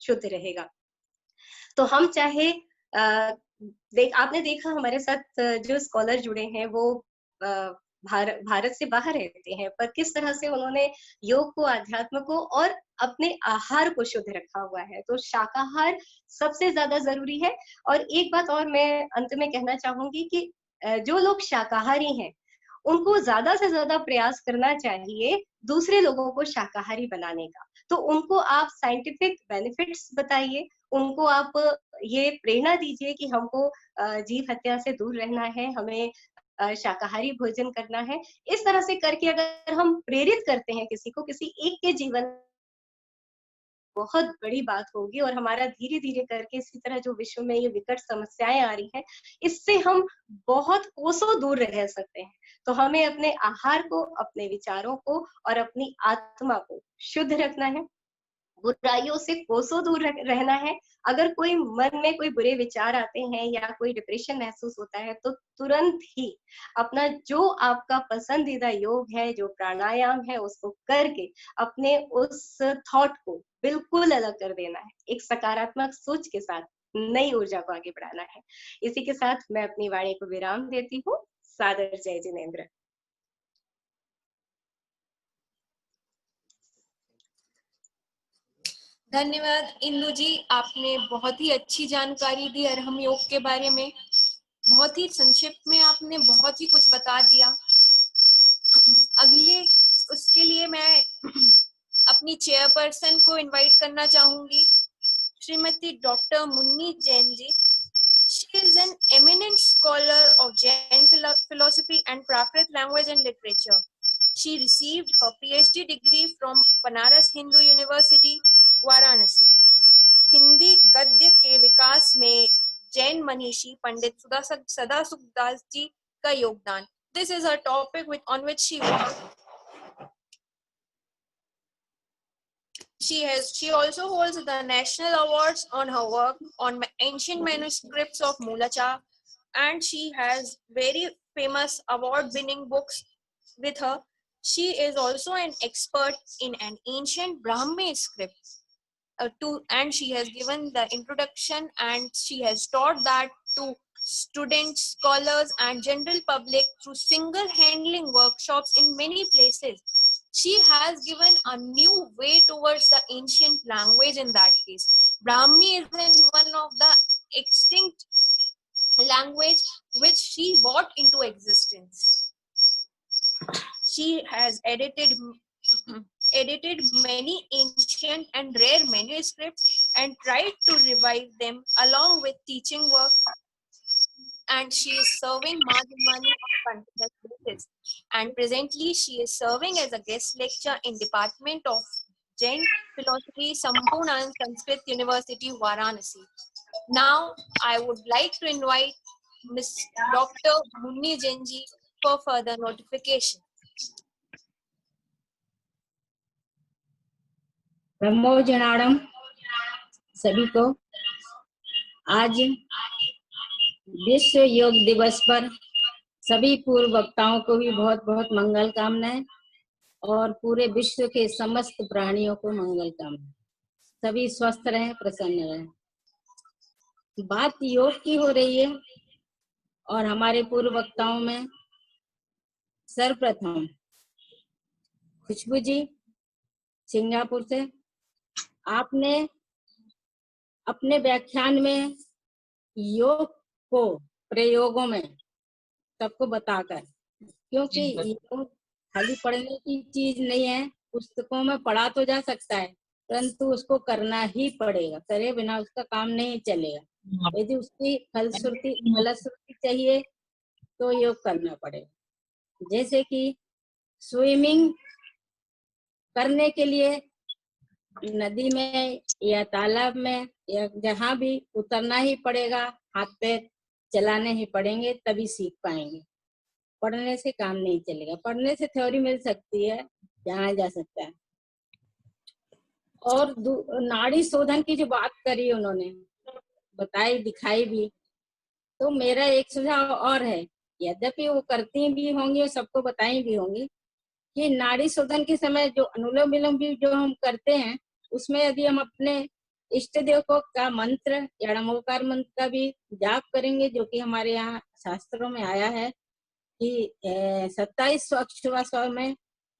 शुद्ध रहेगा। तो हम चाहे आपने देखा हमारे साथ जो स्कॉलर जुड़े हैं वो भारत से बाहर रहते हैं, पर किस तरह से उन्होंने योग को, अध्यात्म को और अपने आहार को शुद्ध रखा हुआ है। तो शाकाहार सबसे ज्यादा जरूरी है। और एक बात और मैं अंत में कहना चाहूंगी कि जो लोग शाकाहारी हैं उनको ज्यादा से ज्यादा प्रयास करना चाहिए दूसरे लोगों को शाकाहारी बनाने का। तो उनको आप साइंटिफिक बेनिफिट्स बताइए, उनको आप ये प्रेरणा दीजिए कि हमको जीव हत्या से दूर रहना है, हमें शाकाहारी भोजन करना है। इस तरह से करके अगर हम प्रेरित करते हैं किसी को, किसी एक के जीवन, बहुत बड़ी बात होगी और हमारा धीरे धीरे करके इसी तरह जो विश्व में ये विकट समस्याएं आ रही हैं इससे हम बहुत कोसों दूर रह सकते हैं। तो हमें अपने आहार को, अपने विचारों को और अपनी आत्मा को शुद्ध रखना है, बुराइयों से कोसों दूर रहना है। अगर कोई मन में कोई बुरे विचार आते हैं या कोई डिप्रेशन महसूस होता है तो तुरंत ही अपना जो आपका पसंदीदा योग है, जो प्राणायाम है, उसको करके अपने उस थॉट को बिल्कुल अलग कर देना है। एक सकारात्मक सोच के साथ नई ऊर्जा को आगे बढ़ाना है। इसी के साथ मैं अपनी वाणी को विराम देती हूँ। सादर जय जिनेंद्र। धन्यवाद इंदु जी, आपने बहुत ही अच्छी जानकारी दी अरहम योग के बारे में। बहुत ही संक्षिप्त में आपने बहुत ही कुछ बता दिया। अगले उसके लिए मैं अपनी चेयरपर्सन को इनवाइट करना चाहूंगी, Shrimati doctor Munni Jain ji. She is an eminent scholar of Jain philosophy and Prakrit language and literature. She received her PhD degree from Banaras Hindu University, Varanasi. Hindi गद्य के विकास में जैन मनीषी पंडित सदा सुखदास जी का योगदान। This is her topic on which she worked. She also holds the national awards on her work on ancient manuscripts of Mulacha, and she has very famous award-winning books with her. She is also an expert in an ancient Brahmi script, and she has given the introduction, and she has taught that to students, scholars, and general public through single-handling workshops in many places. She has given a new way towards the ancient language in that case. Brahmi is one of the extinct language which she brought into existence. She has edited many ancient and rare manuscripts and tried to revive them along with teaching work. And she is serving Madhumani on continuous basis. And presently, she is serving as a guest lecturer in Department of Jain Philosophy, Sampurnanand Sanskrit University, Varanasi. Now, I would like to invite Ms. Dr. Munni Jain ji for further notification. नमो जनार्दन सभी को। आज विश्व योग दिवस पर सभी पूर्व वक्ताओं को भी बहुत बहुत मंगल कामनाएं और पूरे विश्व के समस्त प्राणियों को मंगल कामनाएं। सभी स्वस्थ रहें, प्रसन्न रहें। बात योग की हो रही है और हमारे पूर्व वक्ताओं में सर्वप्रथम खुशबू जी सिंगापुर से, आपने अपने व्याख्यान में योग को प्रयोगों में सबको बताकर, क्योंकि योग खाली पढ़ने की चीज नहीं है, पुस्तकों में पढ़ा तो जा सकता है परंतु उसको करना ही पड़ेगा, करे बिना उसका काम नहीं चलेगा। यदि उसकी फलश्रुति चाहिए तो योग करना पड़ेगा। जैसे कि स्विमिंग करने के लिए नदी में या तालाब में या जहाँ भी उतरना ही पड़ेगा, हाथ पैर चलाने ही पड़ेंगे, तभी सीख पाएंगे। पढ़ने से काम नहीं चलेगा। पढ़ने से थ्योरी मिल सकती है, जाना जा सकता है। और नाड़ी शोधन की जो बात करी उन्होंने, बताई दिखाई भी, तो मेरा एक सुझाव और है, यद्यपि वो करती भी होंगी और सबको बताई भी होंगी कि नाड़ी शोधन के समय जो अनुलोम विलोम भी जो हम करते हैं, उसमें यदि हम अपने इष्ट देव का मंत्र या नमोकार मंत्र का भी जाप करेंगे, जो कि हमारे यहाँ शास्त्रों में आया है कि 27 अक्षर में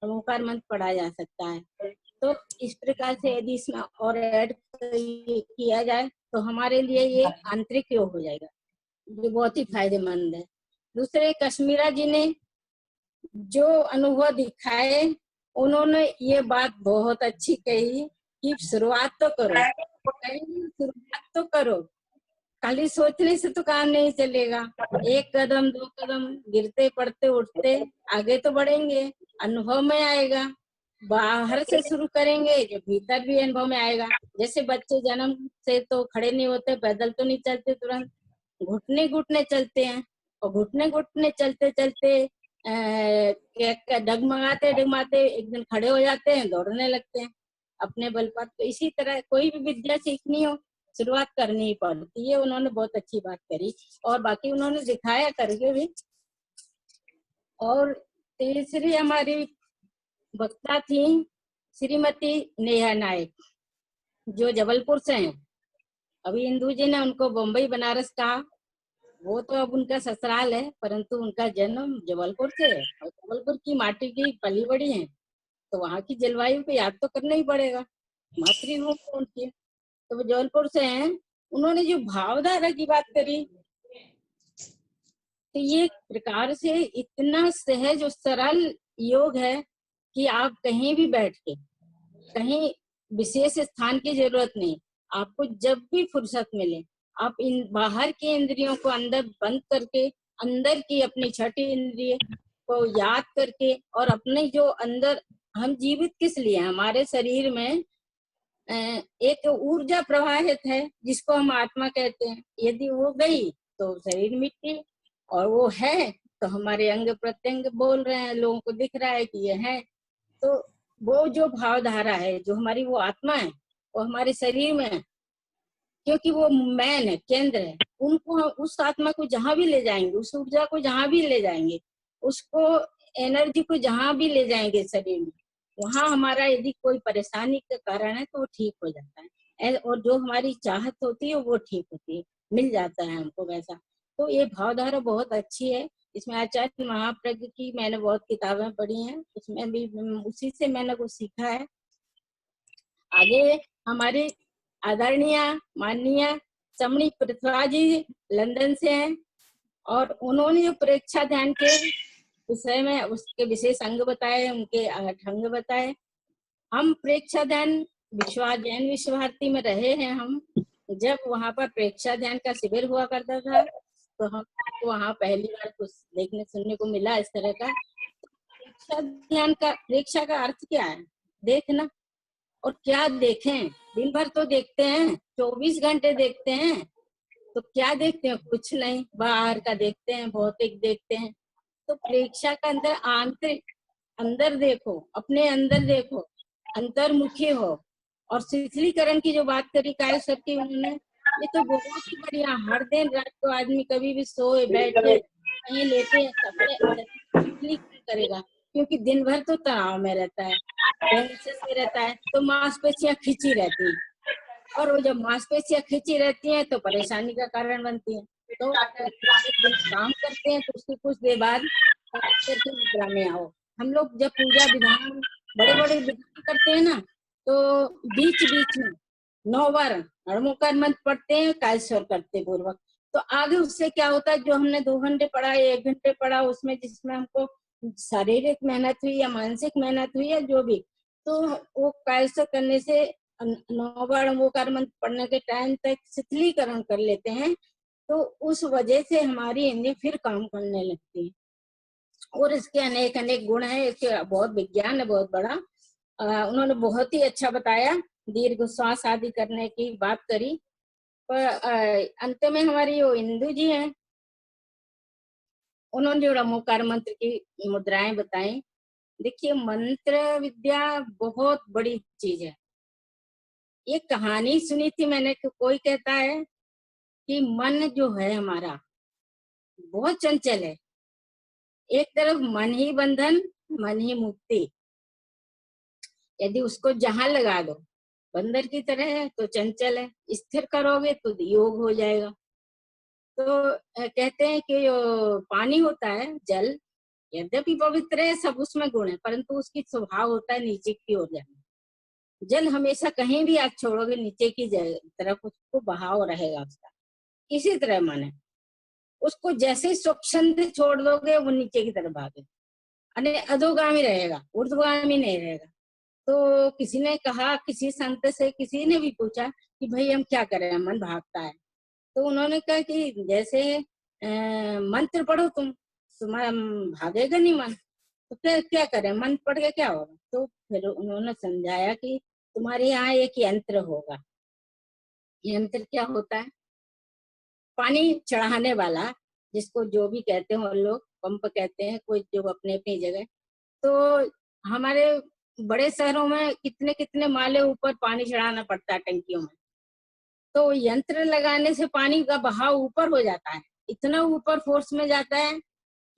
नमोकार मंत्र पढ़ा जा सकता है। तो इस प्रकार से यदि इसमें और ऐड किया जाए तो हमारे लिए ये आंतरिक योग हो जाएगा, जो बहुत ही फायदेमंद है। दूसरे कश्मीरा जी ने जो अनुभव दिखाए, उन्होंने ये बात बहुत अच्छी कही कि शुरुआत तो करो, शुरुआत तो करो, खाली सोचने से तो काम नहीं चलेगा। एक कदम दो कदम गिरते पड़ते उठते आगे तो बढ़ेंगे, अनुभव में आएगा। बाहर से शुरू करेंगे जो भीतर भी अनुभव में आएगा। जैसे बच्चे जन्म से तो खड़े नहीं होते, पैदल तो नहीं चलते, तुरंत घुटने घुटने चलते हैं, और घुटने घुटने चलते चलते डगमगाते डगमाते एक दिन खड़े हो जाते हैं, दौड़ने लगते हैं अपने बल पर। तो इसी तरह कोई भी विद्या सीखनी हो, शुरुआत करनी ही पड़ती है। उन्होंने बहुत अच्छी बात करी और बाकी उन्होंने दिखाया करके भी। और तीसरी हमारी वक्ता थी श्रीमती नेहा नायक, जो जबलपुर से हैं। अभी इंदू जी ने उनको बम्बई बनारस कहा, वो तो अब उनका ससुराल है, परंतु उनका जन्म जबलपुर से है और जबलपुर की माटी की पली बड़ी है, तो वहाँ की जलवायु को याद तो करना ही पड़ेगा, मातृभूमि उनकी। तो वो जबलपुर से हैं। उन्होंने जो भावधारा की बात करी, तो ये प्रकार से इतना सहज और सरल योग है कि आप कहीं भी बैठ के, कहीं विशेष स्थान की जरूरत नहीं, आपको जब भी फुर्सत मिले आप इन बाहर की इंद्रियों को अंदर बंद करके, अंदर की अपनी छठी इंद्रिय को याद करके, और अपने जो अंदर हम जीवित किस लिए, हमारे शरीर में एक ऊर्जा प्रवाहित है जिसको हम आत्मा कहते हैं। यदि वो गई तो शरीर मिट्टी, और वो है तो हमारे अंग प्रत्यंग बोल रहे हैं, लोगों को दिख रहा है कि ये है। तो वो जो भावधारा है, जो हमारी वो आत्मा है, वो हमारे शरीर में है, क्योंकि वो मैन है, केंद्र है। उनको उस आत्मा को जहां भी ले जाएंगे, उस ऊर्जा को जहां भी ले जाएंगे, उसको एनर्जी को जहां भी ले जाएंगे शरीर में, वहां हमारा यदि कोई परेशानी का कारण है तो वो ठीक हो जाता है, और जो हमारी चाहत होती है वो ठीक होती है, मिल जाता है हमको वैसा। तो ये भावधारा बहुत अच्छी है। इसमें आचार्य महाप्रज्ञ की मैंने बहुत किताबें पढ़ी हैं, उसमें भी उसी से मैंने कुछ सीखा है। आगे हमारी आदरणीय माननीय चमड़ी पृथ्वा जी लंदन से हैं, और उन्होंने जो परीक्षा ध्यान के विषय में उसके विशेष अंग बताए, उनके अंग बताए। हम प्रेक्षा ध्यान जैन विश्व भारती में रहे हैं। हम जब वहाँ पर प्रेक्षा ध्यान का शिविर हुआ करता था तो हम वहाँ पहली बार कुछ देखने सुनने को मिला इस तरह का। प्रेक्षा का अर्थ क्या है? देखना। और क्या देखें? दिन भर तो देखते हैं, 24 घंटे देखते हैं, तो क्या देखते हैं? कुछ नहीं, बाहर का देखते हैं, भौतिक देखते हैं। तो प्रेक्षा का अंदर आंतरिक, अंदर देखो, अपने अंदर देखो, अंतर्मुखी हो। और शिथिलीकरण की जो बात करी कायल सर की उन्होंने, ये तो बहुत ही बढ़िया। हर दिन रात को आदमी कभी भी सोए बैठे कहीं लेटे अपने शिथिलीकरण करेगा, क्योंकि दिन भर तो तनाव में रहता है, टेंशन में रहता है, तो मांसपेशियां खिंची रहती हैं। और वो जब मांसपेशियां खिंची रहती हैं तो परेशानी का कारण बनती है। तो एक दिन काम करते हैं तो उसके कुछ देर बाद करके मुद्रा में आओ। हम लोग जब पूजा विधान बड़े बड़े विधान करते हैं ना, तो बीच बीच में 9 बार हड़मुखर मंत्र पढ़ते हैं कायस्वर करते पूर्वक। तो आगे उससे क्या होता है, जो हमने 2 घंटे पढ़ा या 1 घंटे पढ़ा, उसमें जिसमें हमको शारीरिक मेहनत हुई या मानसिक मेहनत हुई या जो भी, तो वो कायस्वर करने से 9 बार ओंकार मंत्र पढ़ने के टाइम तक शिथिलीकरण कर लेते हैं। तो उस वजह से हमारी इंद्रियां फिर काम करने लगती है। और इसके अनेक अनेक गुण हैं, इसके बहुत विज्ञान है बहुत बड़ा। उन्होंने बहुत ही अच्छा बताया, दीर्घ श्वास आदि करने की बात करी। पर अंत में हमारी जो इंदु जी हैं, उन्होंने जो ओंकार मंत्र की मुद्राएं बताई। देखिए, मंत्र विद्या बहुत बड़ी चीज है। एक कहानी सुनी थी मैंने कि कोई कहता है कि मन जो है हमारा बहुत चंचल है। एक तरफ मन ही बंधन, मन ही मुक्ति। यदि उसको जहां लगा दो, बंदर की तरह है तो चंचल है, स्थिर करोगे तो योग हो जाएगा। तो कहते हैं कि जो पानी होता है, जल, यद्यपि पवित्र है, सब उसमें गुण है, परंतु उसकी स्वभाव होता है नीचे की ओर जाना। जल हमेशा कहीं भी आप छोड़ोगे नीचे की तरफ उसको बहाव रहेगा उसका। इसी तरह मन है, उसको जैसे स्वच्छंद छोड़ दोगे वो नीचे की तरफ भागे, अधोगामी रहेगा, ऊर्ध्वगामी नहीं रहेगा। तो किसी ने कहा, किसी संत से किसी ने भी पूछा कि भाई हम क्या करें, मन भागता है। तो उन्होंने कहा कि जैसे मंत्र पढ़ो तुम भागेगा नहीं मन, तो क्या क्या करें, मंत्र पढ़ के क्या होगा। तो फिर उन्होंने समझाया कि तुम्हारे यहाँ एक यंत्र होगा। यंत्र क्या होता है? पानी चढ़ाने वाला, जिसको जो भी कहते हो लोग, पंप कहते हैं, कोई जो अपने अपनी जगह। तो हमारे बड़े शहरों में कितने कितने माले ऊपर पानी चढ़ाना पड़ता है टंकियों में। तो यंत्र लगाने से पानी का बहाव ऊपर हो जाता है, इतना ऊपर फोर्स में जाता है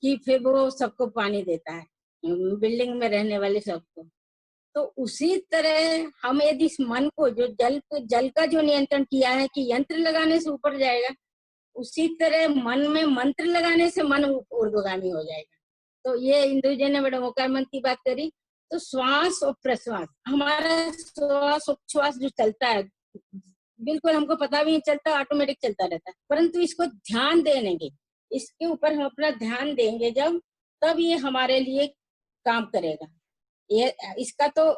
कि फिर वो सबको पानी देता है, बिल्डिंग में रहने वाले सबको। तो उसी तरह हम यदि इस मन को, जो जल का जो नियंत्रण किया है कि यंत्र लगाने से ऊपर जाएगा, उसी तरह मन में मंत्र लगाने से मन ऊर्ध्वगामी हो जाएगा। तो ये इंदु जी ने बड़ा ओंकार मंत्र की बात करी। तो श्वास और प्रश्वास, हमारा श्वास उच्छ्वास जो चलता है, बिल्कुल हमको पता भी नहीं चलता, ऑटोमेटिक चलता रहता है, परंतु इसको ध्यान देंगे, इसके ऊपर हम अपना ध्यान देंगे जब, तब ये हमारे लिए काम करेगा। ये इसका तो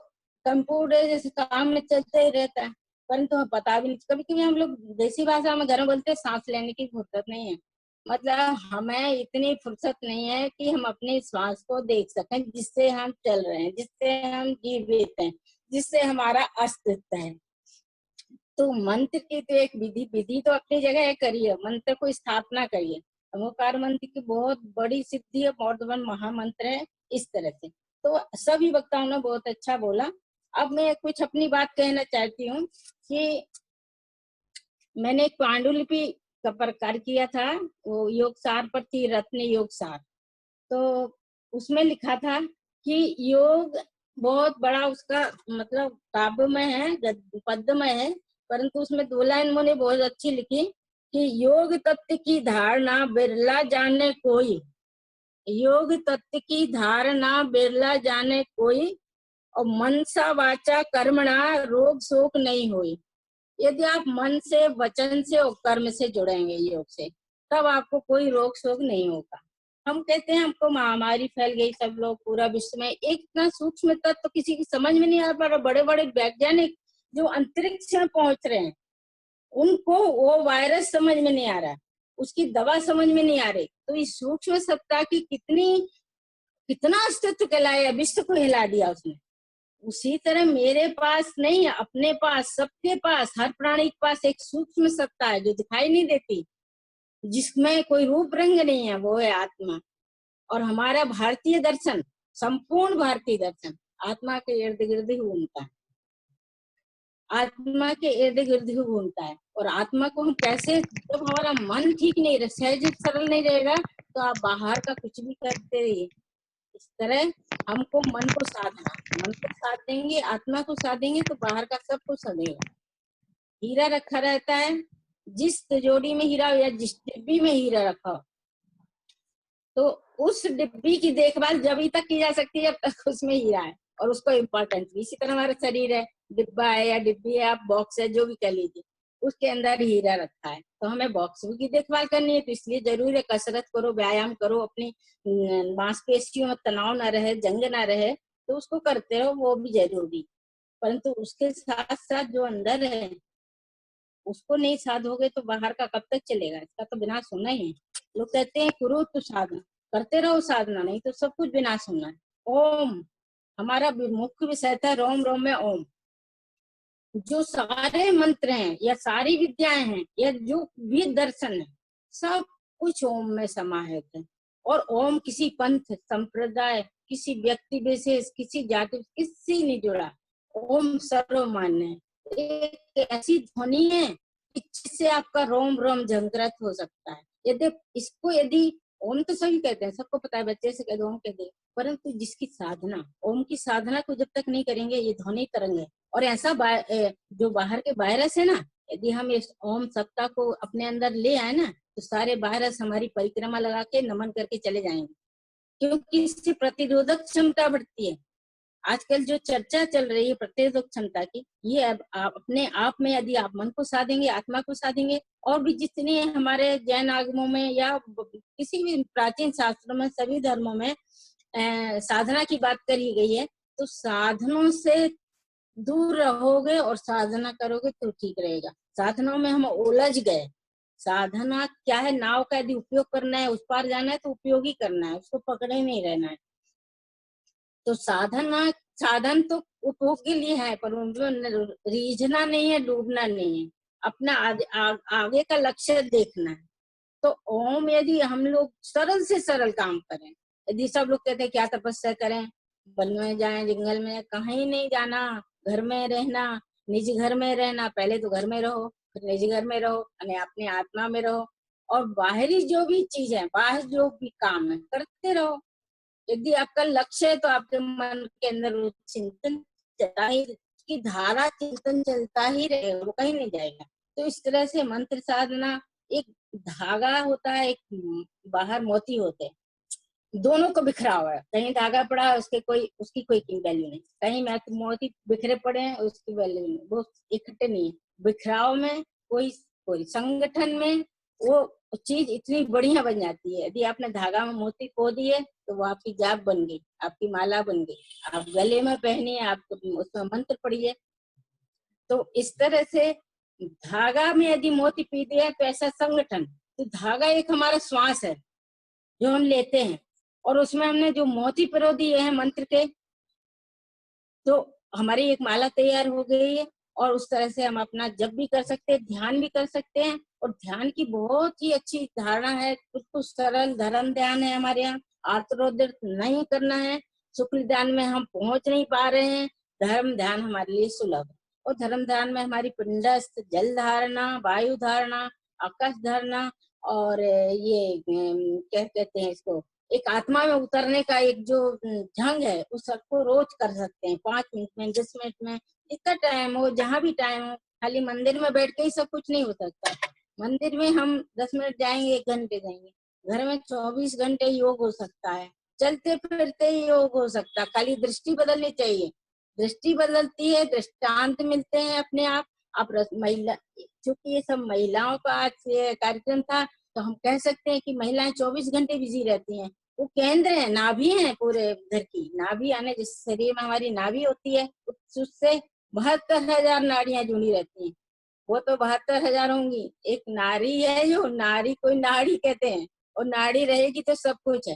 कंप्यूटर जैसे काम में चलते ही रहता है, परंतु हमें पता भी नहीं। कभी कभी हम लोग देसी भाषा में घर में बोलते हैं सांस लेने की फुर्सत नहीं है, मतलब हमें इतनी फुर्सत नहीं है कि हम अपने श्वास को देख सकें, जिससे हम चल रहे हैं, जिससे हम जीवित हैं, जिससे हमारा अस्तित्व है। तो मंत्र की तो एक विधि तो अपनी जगह करिए, मंत्र को स्थापना करिए। ओंकार मंत्र की बहुत बड़ी सिद्धि है, बहुत बड़ा महामंत्र है। इस तरह से तो सभी वक्ताओं ने बहुत अच्छा बोला। अब मैं कुछ अपनी बात कहना चाहती हूँ कि मैंने एक पांडुलिपि का प्रकार किया था, वो योग सार पर थी, रत्न योग सार। तो उसमें लिखा था कि योग बहुत बड़ा उसका मतलब काव्यमय है, पद्यमय है, परंतु उसमें 2 लाइन मैंने बहुत अच्छी लिखी कि योग तत्व की धारणा बिरला जाने कोई, योग तत्व की धारणा बिरला जाने कोई, और मनसा वाचा कर्मणा रोग शोक नहीं होई। यदि आप मन से, वचन से और कर्म से जुड़ेंगे योग से, तब आपको कोई रोग शोक नहीं होगा। हम कहते हैं हमको महामारी फैल गई, सब लोग पूरा विश्व में, एक इतना सूक्ष्म तत्व तो किसी की समझ में नहीं आ पा रहा। बड़े बड़े वैज्ञानिक जो अंतरिक्ष में पहुंच रहे हैं, उनको वो वायरस समझ में नहीं आ रहा, उसकी दवा समझ में नहीं आ रही। तो इस सूक्ष्म सत्ता की कितना अस्तित्व कहलाया, विश्व को हिला दिया उसने। उसी तरह मेरे पास नहीं, अपने पास, सबके पास, हर प्राणी के पास एक सूक्ष्म सत्ता है जो दिखाई नहीं देती, जिसमें कोई रूप रंग नहीं है, वो है आत्मा। और हमारा भारतीय दर्शन, संपूर्ण भारतीय दर्शन आत्मा के इर्द गिर्द ही घूमता है, आत्मा के इर्द गिर्द ही घूमता है। और आत्मा को हम कैसे, जब हमारा मन ठीक नहीं रहे, सहज सरल नहीं रहेगा, तो आप बाहर का कुछ भी करते रहिए। इस तरह हमको मन को साधना, मन को साध देंगे, आत्मा को साध देंगे, तो बाहर का सब कुछ सधेगा। हीरा रखा रहता है, जिस तिजोरी में हीरा हो या जिस डिब्बी में हीरा रखा हो, तो उस डिब्बी की देखभाल जब तक की जा सकती है जब तक उसमें हीरा है और उसको इम्पोर्टेंस भी। इसी तरह हमारा शरीर है, डिब्बा है या डिब्बी है, आप बॉक्स है, जो भी कह लीजिए, उसके अंदर हीरा रखा है, तो हमें बॉक्स की देखभाल करनी है। तो इसलिए जरूर है कसरत करो, व्यायाम करो, अपनी मांसपेशियों में तनाव ना रहे, जंग ना रहे, तो उसको करते रहो, वो भी जरूरी। परंतु उसके साथ साथ जो अंदर है उसको नहीं साधोगे तो बाहर का कब तक चलेगा, इसका तो विनाश होना ही है। लोग कहते हैं करो तो साधना, करते रहो साधना, नहीं तो सब कुछ विनाश होना है। ओम हमारा मुख्य विषय था, रोम रोम में ओम। जो सारे मंत्र हैं या सारी विद्याएं हैं या जो भी दर्शन है, सब कुछ ओम में समाहित है। और ओम किसी पंथ संप्रदाय, किसी व्यक्ति विशेष, किसी जाति, किसी नहीं जुड़ा। ओम सर्वमान्य है, एक ऐसी ध्वनि है जिससे आपका रोम रोम झंकृत हो सकता है। यदि ओम तो सभी कहते हैं, सबको पता है, बच्चे से कह दो ओम कह दे, परंतु जिसकी साधना, ओम की साधना को जब तक नहीं करेंगे, ये ध्वनि तरंग है। और ऐसा जो बाहर के वायरस है ना, यदि हम इस ओम सत्ता को अपने अंदर ले आए ना, तो सारे वायरस हमारी परिक्रमा लगा के नमन करके चले जाएंगे, क्योंकि इससे प्रतिरोधक क्षमता बढ़ती है। आजकल जो चर्चा चल रही है प्रतिरोधक क्षमता की, ये अब आप अपने आप में यदि आप मन को साधेंगे, आत्मा को साधेंगे, और भी जितने हमारे जैन आगमों में या किसी भी प्राचीन शास्त्रों में, सभी धर्मों में साधना की बात करी गई है, तो साधनों से दूर रहोगे और साधना करोगे तो ठीक रहेगा। साधनों में हम उलझ गए। साधना क्या है, नाव का यदि उपयोग करना है, उस पार जाना है तो उपयोगी करना है, उसको पकड़े नहीं रहना है। तो साधन तो उपयोग के लिए है, पर रीझना नहीं है, डूबना नहीं है, अपना आगे का लक्ष्य देखना है। तो ओम यदि हम लोग सरल से सरल काम करें, यदि सब लोग कहते हैं क्या तपस्या करें, वन में जाएं, जंगल में, कहीं नहीं जाना, घर में रहना, निजी घर में रहना, पहले तो घर में रहो, फिर निजी घर में रहो, अपने आत्मा में रहो, और बाहरी जो भी चीज है, बाहर जो भी काम है करते रहो। यदि आपका लक्ष्य है तो आपके मन के अंदर चिंतन चलता ही, की धारा चिंतन चलता ही रहेगा, वो कहीं नहीं जाएगा। तो इस तरह से मंत्र साधना एक धागा होता है, एक बाहर मोती होते हैं, दोनों को बिखरा हुआ है। कहीं धागा पड़ा है, उसकी कोई वैल्यू नहीं, कहीं मोती बिखरे पड़े हैं, उसकी वैल्यू नहीं, वो इकट्ठे नहीं है। बिखराव में कोई संगठन में वो चीज इतनी बढ़िया बन जाती है। यदि आपने धागा में मोती खो दिए तो वो आपकी जाप बन गई, आपकी माला बन गई, आप गले में पहनिए, आप उसमें मंत्र पढ़िए। तो इस तरह से धागा में यदि मोती पी दिया तो ऐसा संगठन, तो धागा एक हमारा श्वास है जो हम लेते हैं, और उसमें हमने जो मोती पिरो दिए हैं मंत्र के, तो हमारी एक माला तैयार हो गई है। और उस तरह से हम अपना जप भी कर सकते हैं, ध्यान भी कर सकते हैं। और ध्यान की बहुत ही अच्छी धारणा है, बिल्कुल सरल धर्म ध्यान है हमारे यहाँ। आर्तरोदर नहीं करना है, शुक्ल ध्यान में हम पहुंच नहीं पा रहे हैं, धर्म ध्यान हमारे लिए सुलभ है। और धर्म ध्यान में हमारी पिंडस्थ, जल धारणा, वायु धारणा, आकाश धारणा, और ये क्या कहते हैं इसको, एक आत्मा में उतरने का एक जो ढंग है, उस सबको रोज कर सकते हैं, 5 मिनट में, 10 मिनट में, इतना टाइम हो, जहाँ भी टाइम हो। खाली मंदिर में बैठ के ही सब कुछ नहीं हो सकता। मंदिर में हम 10 मिनट जाएंगे, 1 घंटे जाएंगे, घर में 24 घंटे योग हो सकता है, चलते फिरते ही योग हो सकता है। खाली दृष्टि बदलनी चाहिए, दृष्टि बदलती है, दृष्टांत मिलते हैं अपने आप। महिला, चूंकि ये सब महिलाओं का आज कार्यक्रम था, तो हम कह सकते हैं कि महिलाएं 24 घंटे बिजी रहती हैं, वो केंद्र है, नाभि है पूरे घर की। नाभि यानी जिस शरीर में हमारी नाभि होती है उससे 72,000 नाड़ियां जुड़ी रहती हैं। वो तो 72,000 होंगी। एक नारी है, जो नारी कोई नाड़ी कहते हैं, और नाड़ी रहेगी तो सब कुछ है।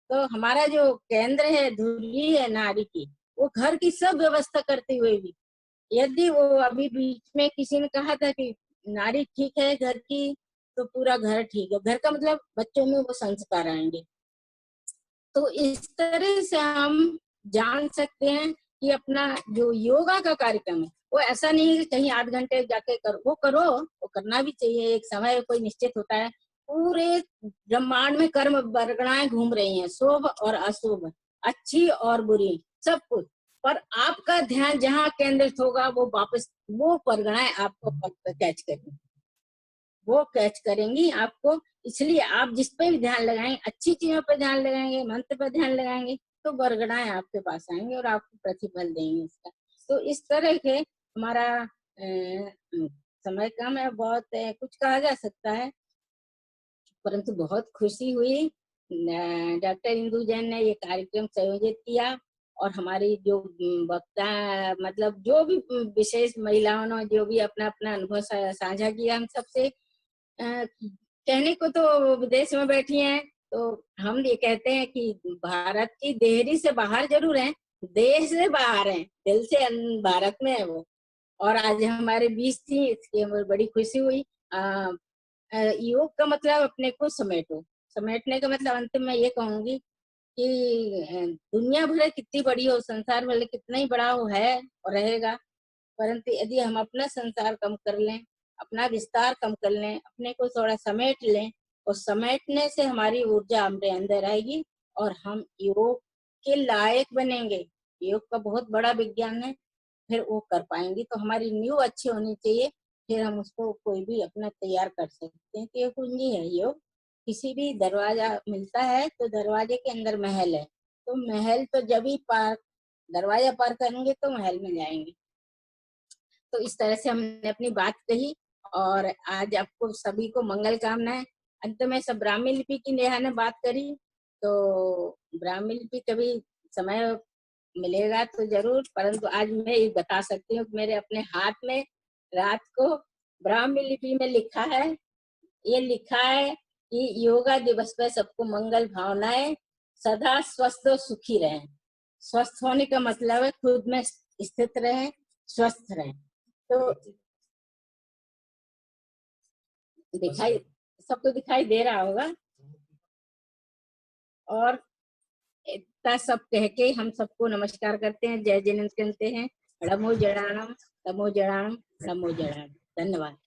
तो हमारा जो केंद्र है, धुरी है नारी की, वो घर की सब व्यवस्था करते हुए भी, यदि वो अभी बीच में किसी ने कहा था कि नारी ठीक है घर की तो पूरा घर ठीक है। घर का मतलब बच्चों में वो संस्कार आएंगे। तो इस तरह से हम जान सकते हैं कि अपना जो योगा का कार्यक्रम है वो ऐसा नहीं है कि कहीं आध घंटे जाके करो, वो करो, वो करना भी चाहिए। एक समय कोई निश्चित होता है। पूरे ब्रह्मांड में कर्म वर्गणाएं घूम रही हैं, शुभ और अशुभ, अच्छी और बुरी, सब कुछ। पर आपका ध्यान जहाँ केंद्रित होगा वो वापस वो परगणाएं आपको कैच करेंगी, वो कैच करेंगी आपको। इसलिए आप जिस पे भी ध्यान लगाएंगे, अच्छी चीजों पर ध्यान लगाएंगे, मंत्र पर ध्यान लगाएंगे, तो वर्गणाएं आपके पास आएंगे और आपको प्रतिफल देंगे इसका। तो इस तरह के हमारा समय कम है, बहुत कुछ कहा जा सकता है, परंतु बहुत खुशी हुई डॉक्टर इंदु जैन ने ये कार्यक्रम संयोजित किया। और हमारी जो वक्ता मतलब जो भी विशेष महिलाओं ने जो भी अपना अपना अनुभव साझा किया, हम सबसे कहने को तो विदेश में बैठी हैं, तो हम ये कहते हैं कि भारत की देहरी से बाहर जरूर हैं, देश से बाहर हैं, दिल से भारत में है वो। और आज हमारे बीच थी, इसकी हमें बड़ी खुशी हुई। योग का मतलब अपने को समेटो। समेटने का मतलब अंत में ये कहूंगी कि दुनिया भले कितनी बड़ी हो, संसार भले कितना ही बड़ा हो है और रहेगा, परंतु यदि हम अपना संसार कम कर लें, अपना विस्तार कम कर लें, अपने को थोड़ा समेट लें, और समेटने से हमारी ऊर्जा हमारे अंदर आएगी और हम योग के लायक बनेंगे। योग का बहुत बड़ा विज्ञान है, फिर वो कर पाएंगे। तो हमारी नींव अच्छी होनी चाहिए, फिर हम उसको कोई भी अपना तैयार कर सकते हैं। तो ये कुंजी है योग। किसी भी दरवाजा मिलता है तो दरवाजे के अंदर महल है, तो महल तो जब ही पार दरवाजा पार करेंगे तो महल में जाएंगे। तो इस तरह से हमने अपनी बात कही और आज आपको सभी को मंगल कामनाएं। अंत में सब ब्राह्मी लिपि की नेहा ने बात करी, तो ब्राह्मी लिपि कभी समय मिलेगा तो जरूर, परंतु आज मैं ये बता सकती हूँ कि मेरे अपने हाथ में रात को ब्राह्मी लिपि में लिखा है, ये लिखा है कि योगा दिवस पर सबको मंगल भावनाएं, सदा स्वस्थ और सुखी रहें। स्वस्थ होने का मतलब है खुद में स्थित रहें, स्वस्थ रहें। तो दिखाई सबको दिखाई दे रहा होगा। और इतना सब कह के हम सबको नमस्कार करते हैं, जय जिनेंद्र कहते हैं। नमो जड़ानम, नमो जड़ानम, नमो जड़ानम। धन्यवाद।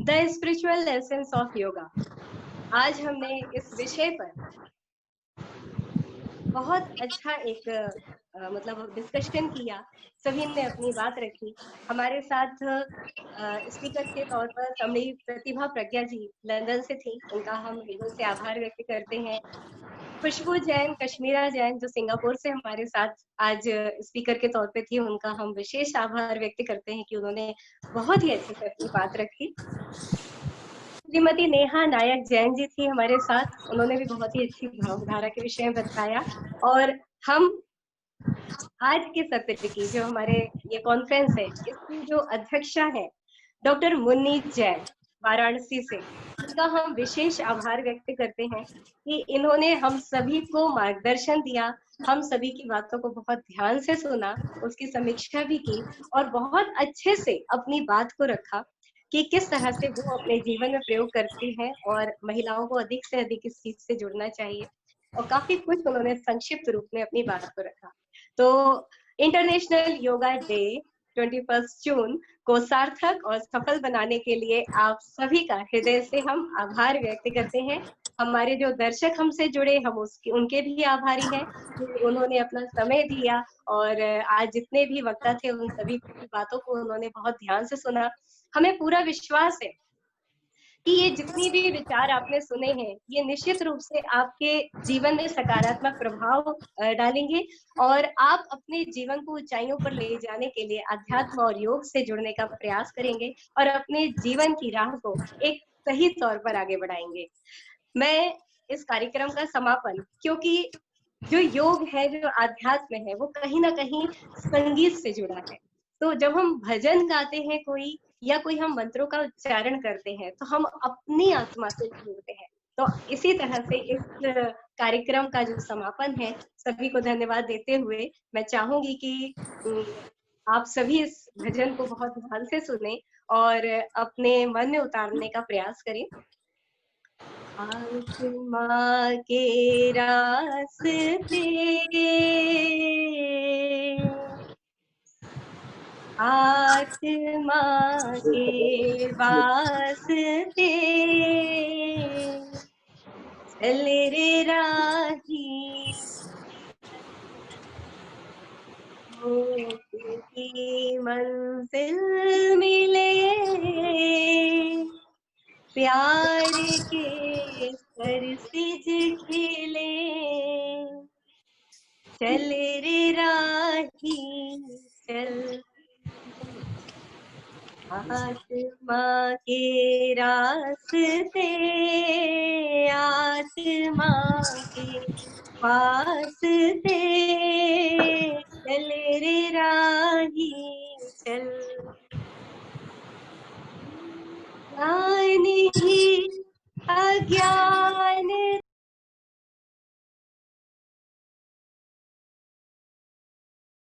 The spiritual essence of yoga. आज हमने इस विषय पर बहुत अच्छा एक मतलब डिस्कशन किया, सभी ने अपनी बात रखी। हमारे साथ स्पीकर के तौर पर समणी प्रतिभा प्रज्ञा जी लंदन से थी, उनका हम हृदय से आभार व्यक्त करते हैं। खुशबू जैन, कश्मीरा जैन जो सिंगापुर से हमारे साथ आज स्पीकर के तौर पे थी, उनका हम विशेष आभार व्यक्त करते हैं कि उन्होंने बहुत ही अच्छे से अपनी बात रखी। श्रीमती नेहा नायक जैन जी थी हमारे साथ, उन्होंने भी बहुत ही अच्छी भावधारा के विषय में बताया। और हम आज के सत्र की जो हमारे ये कॉन्फ्रेंस है, इसकी जो अध्यक्षा है डॉक्टर मुन्नी जैन वाराणसी से, उनका हम विशेष आभार व्यक्त करते हैं कि इन्होंने हम सभी को मार्गदर्शन दिया, हम सभी की बातों को बहुत ध्यान से सुना, उसकी समीक्षा भी की और बहुत अच्छे से अपनी बात को रखा कि किस तरह से वो अपने जीवन में प्रयोग करती हैं और महिलाओं को अधिक से अधिक इस चीज से जुड़ना चाहिए। और काफी कुछ उन्होंने संक्षिप्त रूप में अपनी बात को रखा। तो इंटरनेशनल योगा डे 21 जून को सार्थक और सफल बनाने के लिए आप सभी का हृदय से हम आभार व्यक्त करते हैं। हमारे जो दर्शक हमसे जुड़े, हम उनके भी आभारी हैं कि उन्होंने अपना समय दिया और आज जितने भी वक्ता थे उन सभी की बातों को उन्होंने बहुत ध्यान से सुना। हमें पूरा विश्वास है कि ये जितनी भी विचार आपने सुने हैं ये निश्चित रूप से आपके जीवन में सकारात्मक प्रभाव डालेंगे और आप अपने जीवन को ऊंचाइयों पर ले जाने के लिए अध्यात्म और योग से जुड़ने का प्रयास करेंगे और अपने जीवन की राह को एक सही तौर पर आगे बढ़ाएंगे। मैं इस कार्यक्रम का समापन, क्योंकि जो योग है, जो आध्यात्म है, वो कहीं ना कहीं संगीत से जुड़ा है। तो जब हम भजन गाते हैं कोई या कोई हम मंत्रों का उच्चारण करते हैं तो हम अपनी आत्मा से जुड़ते हैं। तो इसी तरह से इस कार्यक्रम का जो समापन है, सभी को धन्यवाद देते हुए मैं चाहूंगी कि आप सभी इस भजन को बहुत ध्यान से सुने और अपने मन में उतारने का प्रयास करें। आत्मा के रास्ते आत्मा के वास्ते चल रे राही, की मंजिल मिले प्यार के सरसिज खिले चल रे राही चल। आत्मा के रास्ते आत्मा के वास्ते चल रे राही चल। ज्ञान ही अज्ञान